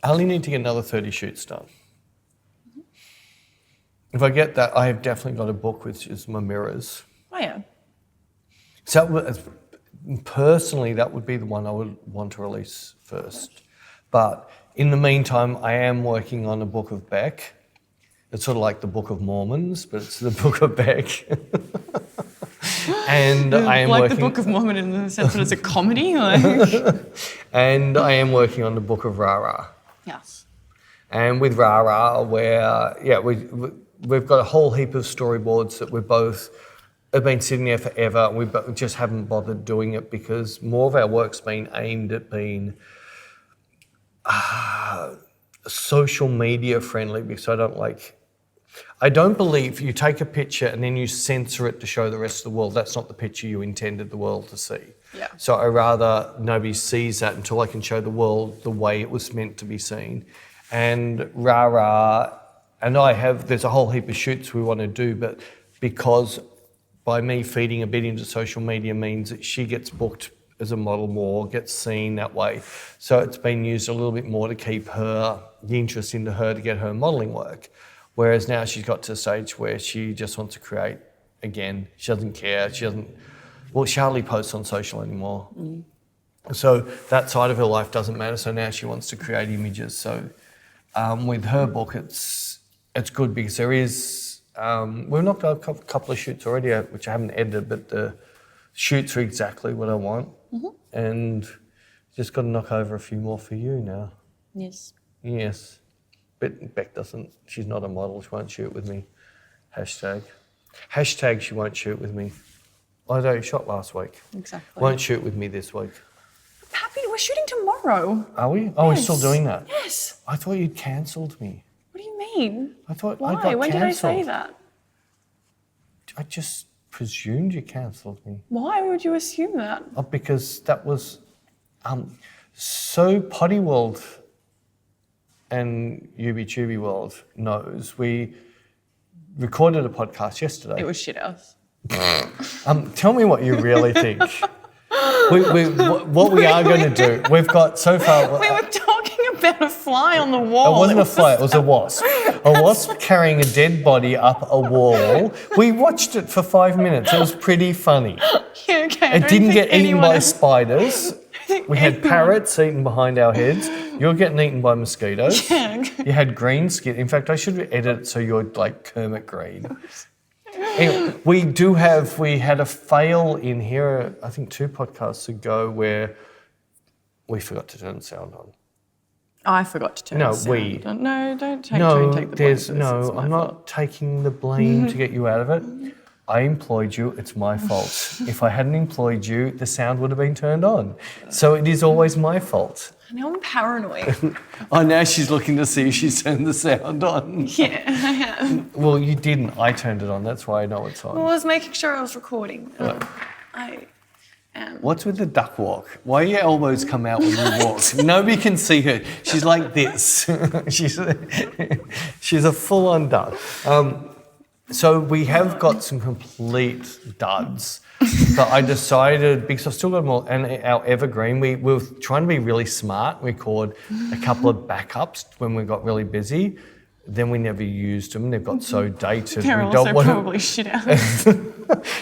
I only need to get another 30 shoots done. Mm-hmm. If I get that, I have definitely got a book which is my mirrors. Oh yeah. So personally, that would be the one I would want to release first. But in the meantime, I am working on a book of Bec. It's sort of like the Book of Mormons, but it's the Book of Bec. And I am like working... the Book of Mormon in the sense that it's a comedy? Like... And I am working on the Book of Rara. Yes. And with Rara, we've got a whole heap of storyboards that we both have been sitting there forever, and we just haven't bothered doing it because more of our work's been aimed at being social media friendly, because I don't believe you take a picture and then you censor it to show the rest of the world. That's not the picture you intended the world to see. Yeah. So I rather nobody sees that until I can show the world the way it was meant to be seen. And Rara and there's a whole heap of shoots we want to do, but because by me feeding a bit into social media means that she gets booked as a model more, gets seen that way. So it's been used a little bit more to keep the interest into her to get her modelling work. Whereas now she's got to a stage where she just wants to create again. She doesn't care. She hardly posts on social anymore. Mm. So that side of her life doesn't matter. So now she wants to create images. So with her book, it's good because there is, we've knocked out a couple of shoots already, which I haven't edited, but the shoots are exactly what I want. Mm-hmm. And just got to knock over a few more for you now. Yes. Yes. But Bec doesn't, she's not a model, she won't shoot with me. Hashtag she won't shoot with me. Although you shot last week. Exactly. Won't shoot with me this week. Happy, we're shooting tomorrow. Are we? Oh, yes. we're still doing that? Yes. I thought you'd cancelled me. What do you mean? I thought Why? I got When cancelled. did I say that? I just presumed you cancelled me. Why would you assume that? Oh, because that was so Potty World and UB World knows. We recorded a podcast yesterday. It was shit house. Tell me what you really think. What we are going to do, we've got so far... We were talking about a fly on the wall. It wasn't a fly, it was a wasp. A wasp carrying a dead body up a wall. We watched it for 5 minutes. It was pretty funny. Yeah, okay. It didn't get eaten by spiders. We had parrots eaten behind our heads. You're getting eaten by mosquitoes. Yeah. You had green skin. In fact, I should edit it so you're like Kermit Green. Anyway, we had a fail in here, I think 2 podcasts ago, where we forgot to turn the sound on. I forgot to turn the sound on. No, don't take the blame. I'm not taking the blame to get you out of it. I employed you, it's my fault. If I hadn't employed you, the sound would have been turned on. So it is always my fault. Now I'm paranoid. Oh, now she's looking to see if she's turned the sound on. Yeah, I am. Well, you didn't. I turned it on. That's why I know it's on. Well, I was making sure I was recording. I am. What's with the duck walk? Why do your elbows come out when you walk? Nobody can see her. She's like this. she's a full-on duck. So we have got some complete duds. But I decided, because I've still got them all, and our evergreen, we were trying to be really smart, record a couple of backups when we got really busy. Then we never used them. They've got so dated. They're also probably shit out.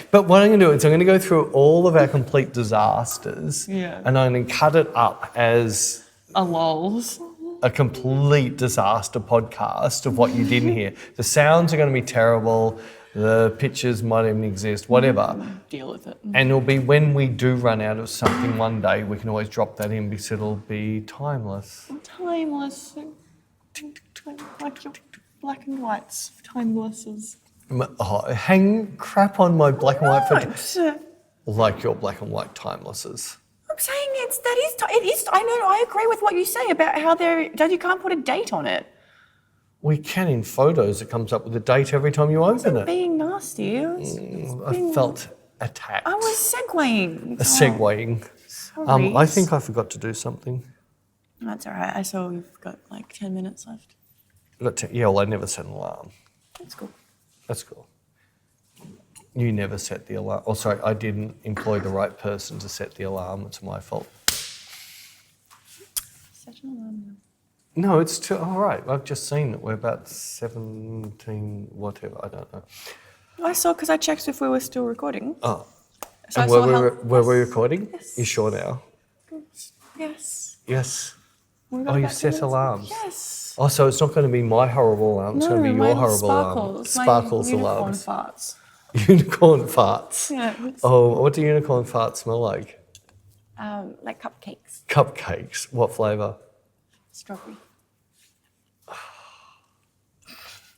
But what I'm going to do is I'm going to go through all of our complete disasters, and I'm going to cut it up as a lols. A complete disaster podcast of what you didn't hear. The sounds are going to be terrible. The pictures might even exist, whatever. Deal with it. And it'll be when we do run out of something one day, we can always drop that in because it'll be timeless. Timeless. Like your black and whites, timelesses. Oh, hang crap on my black and white photo. Like your black and white timelesses. I'm saying it is. I know. I agree with what you say about how you can't put a date on it. We can in photos. It comes up with a date every time you open it. Being nasty. I felt attacked. I was segueing. Segueing. Sorry. I think I forgot to do something. That's all right. I saw we've got like 10 minutes left. Well, I never set an alarm. That's cool. You never set the alarm. Oh, sorry, I didn't employ the right person to set the alarm. It's my fault. Set an alarm. No, it's too... All right, I've just seen that we're about 17, whatever, I don't know. I saw because I checked if we were still recording. Oh. So and were we recording? Yes. You sure now? Yes. Yes. Oh, you set alarms? Yes. Oh, so it's not going to be my horrible alarm. It's going to be your horrible alarm. Sparkles unicorn alarms. farts. Unicorn farts. Yeah. Oh, what do unicorn farts smell like? Like cupcakes. Cupcakes. What flavour? Strawberry.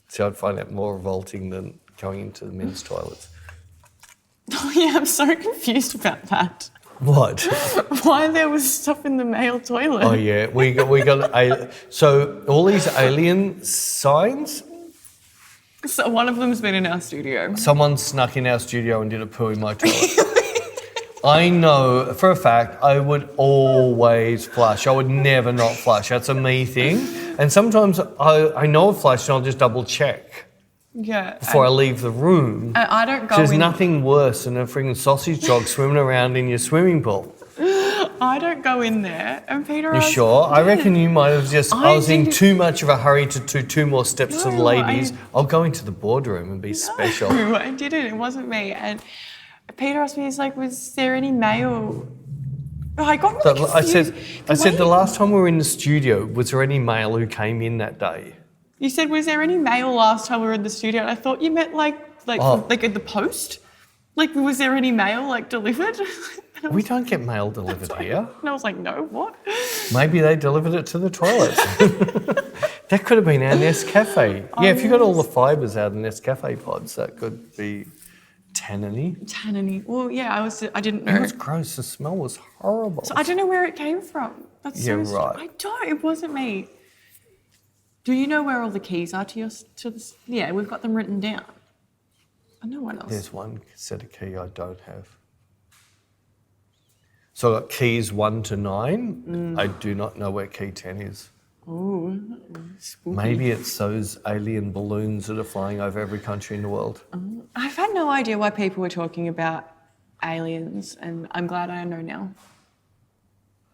See, I'd find that more revolting than going into the men's toilets. Oh yeah, I'm so confused about that. What? Why there was stuff in the male toilet? Oh yeah, we got so all these alien signs. So one of them's been in our studio. Someone snuck in our studio and did a poo in my toilet. I know for a fact I would always flush. I would never not flush. That's a me thing. And sometimes I know I've flushed and I'll just double check. Yeah. Before I leave the room. And I don't go There's in. nothing worse than a freaking sausage dog swimming around in your swimming pool. I don't go in there. And Peter You asked, sure? I reckon you might have just. I was in didn't- too much of a hurry to do 2 more steps to the No, ladies. I'll go into the boardroom and be special. No, I didn't. It wasn't me. And Peter asked me, he's like, was there any male? Oh, I got really confused. I said the last time we were in the studio, was there any male who came in that day? You said, was there any mail last time we were in the studio? And I thought you meant like at the post? Like, was there any mail delivered? We don't get mail delivered here. And I was like, no, what? Maybe they delivered it to the toilet. That could have been our Nescafe. Yeah, if you got all the fibres out of Nescafe pods, that could be tanniny. Tanniny. Well, yeah, I didn't know. It was gross. The smell was horrible. So I don't know where it came from. That's Yeah, so right. I don't. It wasn't me. Do you know where all the keys are to this? Yeah, we've got them written down. And no one else. There's one set of key I don't have. So I got keys 1 to 9. I do not know where key 10 is. Oh, spooky. Maybe it's those alien balloons that are flying over every country in the world. I've had no idea why people were talking about aliens, and I'm glad I know now.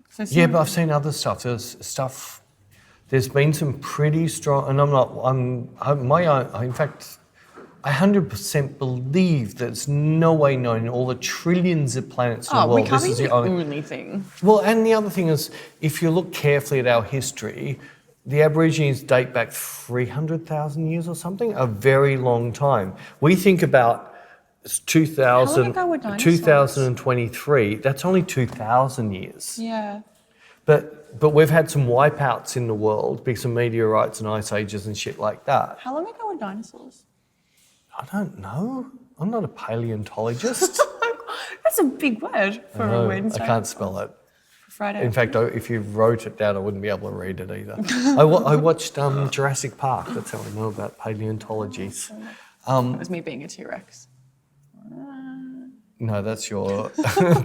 So Yeah, but I've seen other stuff. There's been some pretty strong, and in fact, I 100% believe there's no way known in all the trillions of planets in the world. We can't This is be the the only. only thing. Well, and the other thing is, if you look carefully at our history, the Aborigines date back 300,000 years or something, a very long time. We think about 2000, How long ago were dinosaurs? 2023, that's only 2,000 years. Yeah. But we've had some wipeouts in the world because of meteorites and ice ages and shit like that. How long ago were dinosaurs? I don't know. I'm not a paleontologist. That's a big word for a Wednesday. I can't spell it. Friday. In fact, if you wrote it down, I wouldn't be able to read it either. I watched Jurassic Park. That's how I know about paleontologies. That was me being a T-Rex. No, that's your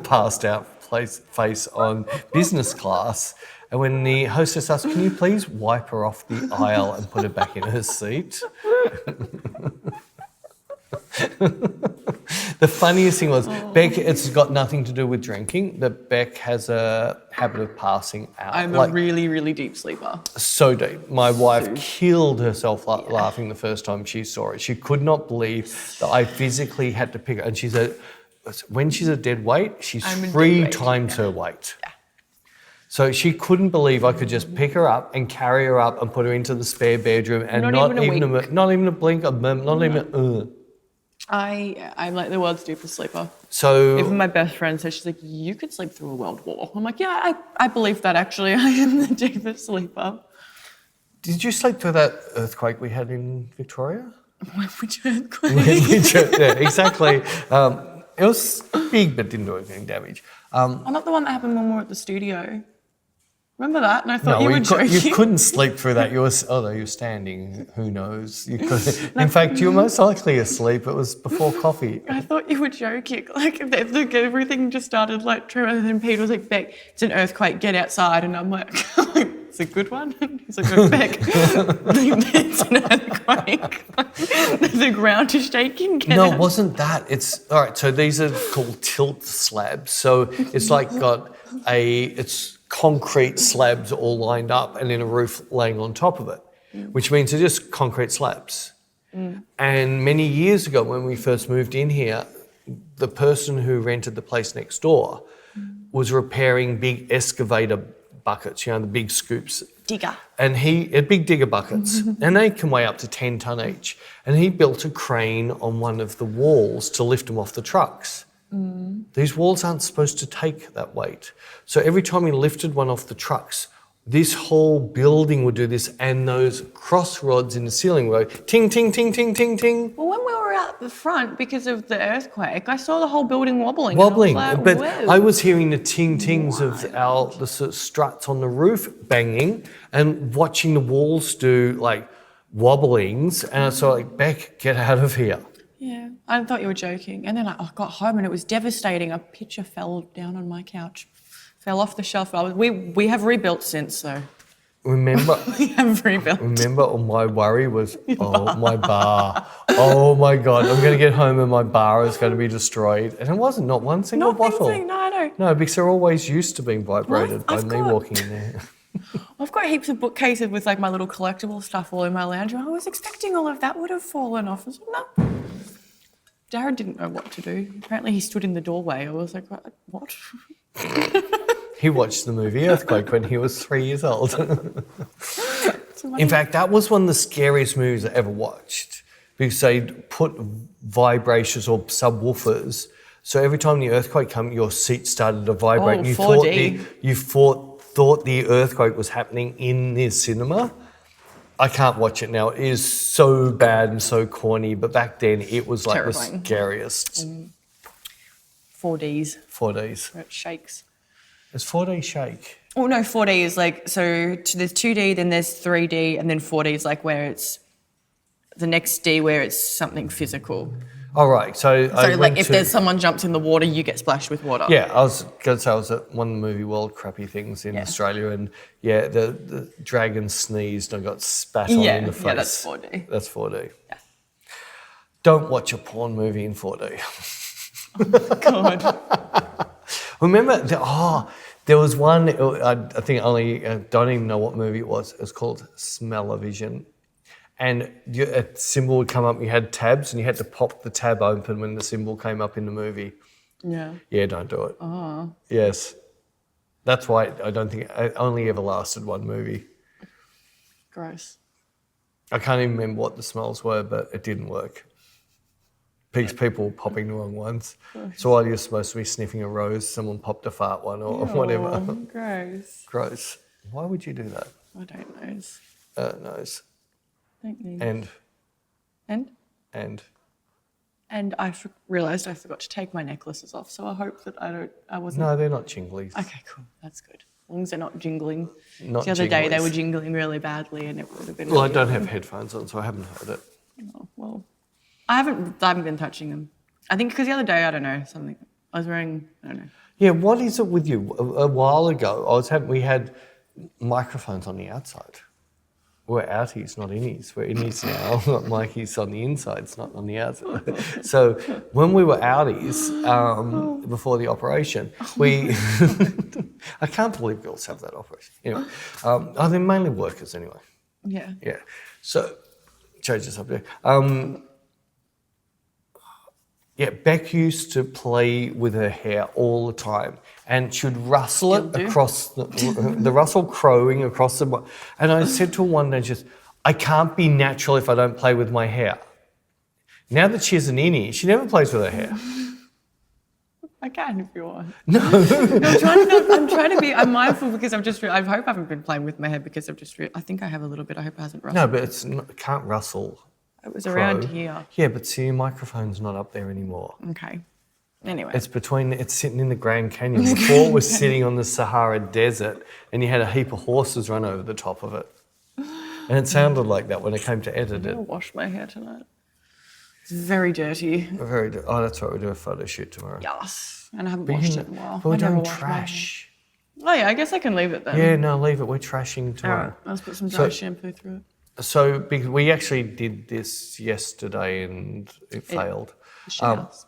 passed out face on business class. And when the hostess asks, can you please wipe her off the aisle and put her back in her seat? The funniest thing was, Bec, it's got nothing to do with drinking, but Bec has a habit of passing out. I'm a really, really deep sleeper. So deep. My wife killed herself laughing the first time she saw it. She could not believe that I physically had to pick her. And when she's a dead weight, she's I'm a 3 dead weight, times her weight. Yeah. So she couldn't believe I could just pick her up and carry her up and put her into the spare bedroom and not even a blink, not even. I'm like the world's deepest sleeper. So even my best friend says, she's like, you could sleep through a world war. I'm like, yeah, I believe that actually. I am the deepest sleeper. did you sleep through that earthquake we had in Victoria? Which earthquake? Yeah, exactly. It was big but didn't do anything damage. Oh, not the one that happened when we were at the studio. Remember that? And I thought you were joking. You couldn't sleep through that. Although you were standing, who knows? You could. In fact, you were most likely asleep. It was before coffee. I thought you were joking. Like everything just started like true. And then Peter was like, Bec, it's an earthquake, get outside. And I'm like, it's a good one. He's like, no, Bec, it's an earthquake. The ground is shaking. Get out. It wasn't that. It's all right. So these are called tilt slabs. So it's like it's concrete slabs all lined up and then a roof laying on top of it, which means they're just concrete slabs. And many years ago when we first moved in here, the person who rented the place next door was repairing big excavator buckets, the big scoops digger. And big digger buckets, and they can weigh up to 10 tonne each. And he built a crane on one of the walls to lift them off the trucks. These walls aren't supposed to take that weight. So every time he lifted one off the trucks, this whole building would do this, and those cross rods in the ceiling would go ting, ting, ting, ting, ting, ting. Well, when we were out the front, because of the earthquake, I saw the whole building wobbling. Wobbling, and I was but like, whoa. I was hearing the ting-tings of the sort of struts on the roof banging and watching the walls do like wobblings, and I saw like, Bec, get out of here. Yeah, I thought you were joking. And then I got home and it was devastating. A picture fell down on my couch, fell off the shelf. We have rebuilt since, though. Remember, We have rebuilt. my worry was, my bar. Oh my God, I'm going to get home and my bar is going to be destroyed. And it wasn't, not one single bottle. No, I know. No, because they're always used to being vibrated by I've me got- walking in there. I've got heaps of bookcases with like my little collectible stuff all in my lounge room. I was expecting all of that would have fallen off. I was like, no. Darren didn't know what to do. Apparently he stood in the doorway. I was like, what? He watched the movie Earthquake when he was 3 years old. In fact, that was one of the scariest movies I ever watched, because they'd put vibrations or subwoofers. So every time the earthquake came, your seat started to vibrate. Oh, You 4D. thought the earthquake was happening in the cinema. I can't watch it now. It is so bad and so corny. But back then, it was like Terrifying. the scariest. 4Ds. 4Ds. Where it shakes. It's 4D shake. Oh no, 4D is like, so there's 2D, then there's 3D, and then 4D is like where it's the next D where it's something physical. All right. So like if there's someone jumps in the water, you get splashed with water. Yeah, I was going to say I was at one of the movie world crappy things in Yeah. Australia, and yeah, the dragon sneezed and I got spat on in the face. Yeah, that's 4D. That's 4D. Yeah. Don't watch a porn movie in 4D. God. Remember, there was one, I think don't even know what movie it was. It was called Smell-O-Vision. And a symbol would come up, you had tabs, and you had to pop the tab open when the symbol came up in the movie. Yeah. Yeah, don't do it. Yes. That's why I don't think it only ever lasted one movie. Gross. I can't even remember what the smells were, but it didn't work. Because people were popping the wrong ones. So while you're supposed to be sniffing a rose, someone popped a fart one or whatever. Oh, gross. Gross. Why would you do that? I don't know. Nose. Don't need. And And I realised I forgot to take my necklaces off, so I hope that I wasn't. no, they're not jinglies. Okay, cool. That's good. As long as they're not jingling. Not The other day they jinglies. were jingling really badly, and it would have been. Well, I really don't have headphones on, so I haven't heard it. Oh, well, I haven't been touching them. I think because the other day, I don't know, something. I was wearing, I don't know. Yeah, what is it with you? A while ago, we had microphones on the outside. We're outies, not innies. We're innies now. Mikey's on the inside, it's not on the outside. So when we were outies, before the operation, we... I can't believe girls have that operation. Anyway, they're mainly workers anyway. Yeah. Yeah. So, change the subject. Yeah, Bec used to play with her hair all the time, and she'd rustle it Still do. across the rustle crowing across the. And I said to her one day, just, I can't be natural if I don't play with my hair. Now that she's an innie, she never plays with her hair. I can if you want. No. I'm mindful because I hope I haven't been playing with my hair because I think I have a little bit. I hope it hasn't rustled. No, but it can't rustle. It was around crow. here. Yeah, but see, your microphone's not up there anymore. Okay. Anyway. It's sitting in the Grand Canyon. Before it was sitting on the Sahara Desert, and you had a heap of horses run over the top of it. And it sounded like that when it came to edit it. I'll wash my hair tonight. It's very dirty. Oh, that's right. We're doing a photo shoot tomorrow. Yes. And I haven't washed it in a while. But we're I never doing wash my hair. trash. Oh yeah, I guess I can leave it then. Yeah, no, leave it. We're trashing All tomorrow. right. I'll just put some dry shampoo through it. So because we actually did this yesterday and it failed. Showers.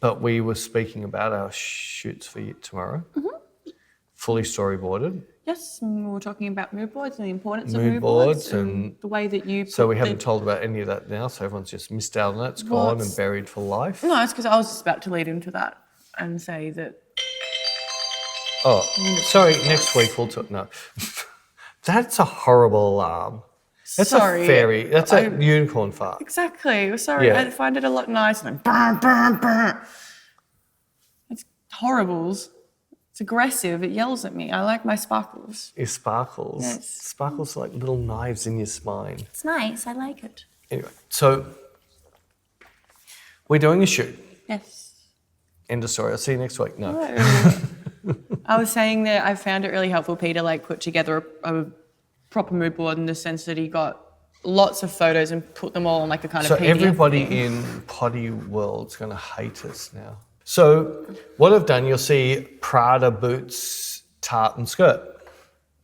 But we were speaking about our shoots for tomorrow. Mm-hmm. Fully storyboarded. Yes, and we were talking about mood boards and the importance of Mood mood boards boards and the way that you. So we haven't told about any of that now, so everyone's just missed out on that. It's gone and buried for life. No, it's because I was just about to lead into that and say that. Oh, sorry, next week we'll talk. No. That's a horrible alarm. That's Sorry. That's a unicorn fart. Exactly. Sorry, Yeah. I find it a lot nicer than burr, burr, burr. It's horribles. It's aggressive. It yells at me. I like my sparkles. Your sparkles. Yes. Sparkles are like little knives in your spine. It's nice. I like it. Anyway, so we're doing a shoot. Yes. End of story. I'll see you next week. No. I was saying that I found it really helpful, Peter, put together a proper mood board in the sense that he got lots of photos and put them all on a kind So of PDF everybody thing. in potty world's going to hate us now. So what I've done, you'll see Prada boots, tartan skirt.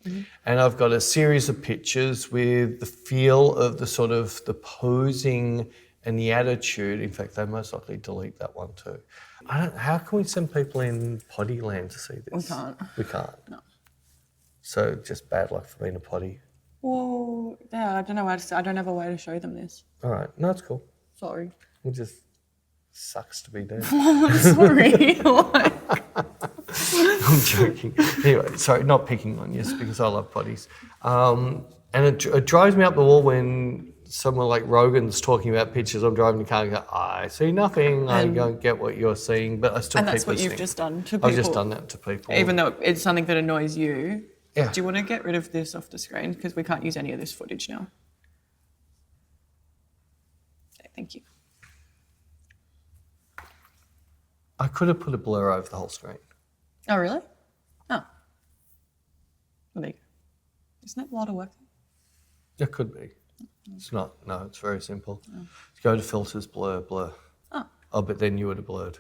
Mm-hmm. And I've got a series of pictures with the feel of the posing and the attitude. In fact, they most likely delete that one too. How can we send people in potty land to see this? We can't. We can't? No. So just bad luck for being a potty. Well, yeah, I don't know. I don't have a way to show them this. All right. No, it's cool. Sorry. It just sucks to be dead. Sorry. I'm joking. Anyway, sorry, not picking on you, because I love potties. And it drives me up the wall when someone like Rogan's talking about pictures. I'm driving the car and go, I see nothing. I don't get what you're seeing, but I still keep listening. And that's what you've just done to people. I've just done that to people. Even though it's something that annoys you. Yeah. Do you want to get rid of this off the screen? Because we can't use any of this footage now. Okay, thank you. I could have put a blur over the whole screen. Oh, really? Oh. Well, there you go. Isn't that a lot of work? It could be. It's not. No, it's very simple. Go to filters, blur, blur. Oh, but then you would have blurred.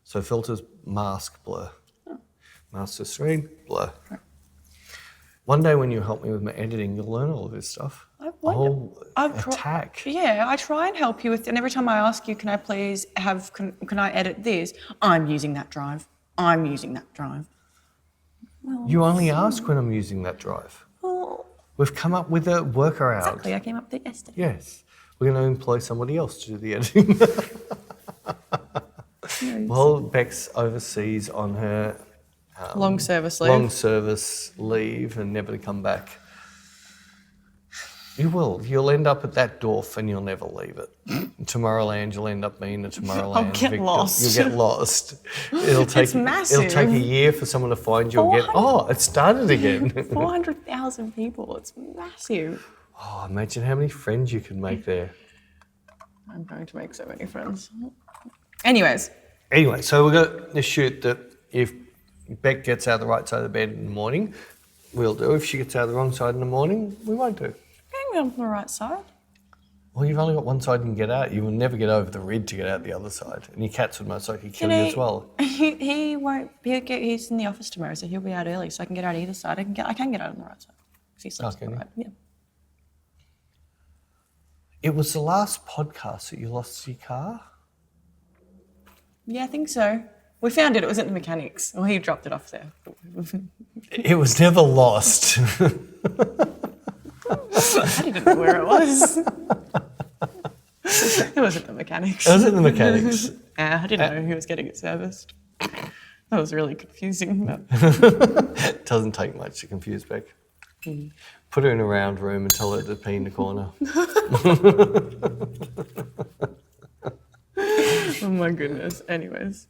So filters, mask, blur. Master screen, blur. Right. One day when you help me with my editing, you'll learn all of this stuff. Attack. Yeah, I try and help you with, and every time I ask you, can I please can I edit this? I'm using that drive. I'm using that drive. Well, You only ask when I'm using that drive. well, We've come up with a workaround. exactly. I came up with it yesterday. Yes. We're going to employ somebody else to do the editing. Yes. Well, Bec's overseas on her Long service leave and never to come back. You will. You'll end up at that Dorf and you'll never leave it. Tomorrowland, you'll end up being a Tomorrowland. I'll get lost. You'll get lost. It's massive. It'll take a year for someone to find you and it started again. 400,000 people. It's massive. Oh, imagine how many friends you can make there. I'm going to make so many friends. Anyway, so we've got this shoot that if Bec gets out the right side of the bed in the morning, we'll do. If she gets out the wrong side in the morning, we won't do. Maybe on the right side. Well, you've only got one side you can get out. You will never get over the rid to get out the other side. And your cats would most likely kill you as well. He won't. He's in the office tomorrow, so he'll be out early, so I can get out either side. I can get out on the right side. Because he sleeps on the right. Yeah. It was the last podcast that you lost your car? Yeah, I think so. We found it. It was at the mechanics. Well, he dropped it off there. It was never lost. I didn't know where it was. It was at the mechanics. It was at the mechanics. I didn't know he was getting it serviced. That was really confusing. But... It doesn't take much to confuse Bec. Put her in a round room and tell her to pee in the corner. Oh my goodness. Anyways.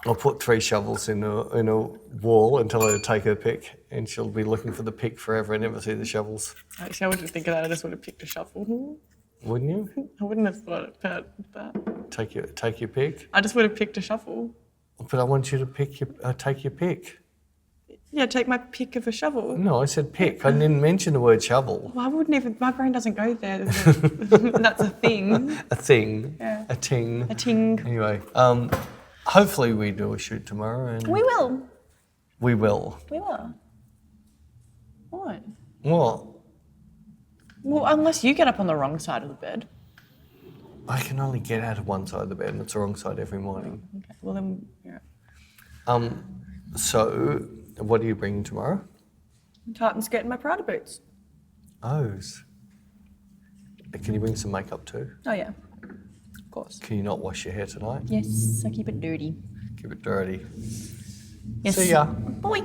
I'll put 3 shovels in a wall and tell her to take her pick, and she'll be looking for the pick forever and never see the shovels. Actually, I wouldn't think of that. I just would have picked a shovel. Wouldn't you? I wouldn't have thought about that. Take your pick. I just would have picked a shovel. But I want you to take your pick. Yeah, take my pick of a shovel. No, I said pick. I didn't mention the word shovel. Well, I wouldn't even. My brain doesn't go there. That's a thing. A thing. Yeah. A ting. A ting. Anyway, hopefully we do a shoot tomorrow. And We will. We will. We will. What? Well, Well, unless you get up on the wrong side of the bed. I can only get out of one side of the bed, and it's the wrong side every morning. Okay. Well then, yeah. So, what are you bringing tomorrow? Tartan skirt and my Prada boots. O's. Can you bring some makeup too? Oh yeah. Of course. Can you not wash your hair tonight? Yes, I keep it dirty. Keep it dirty. Yes. See ya. Bye.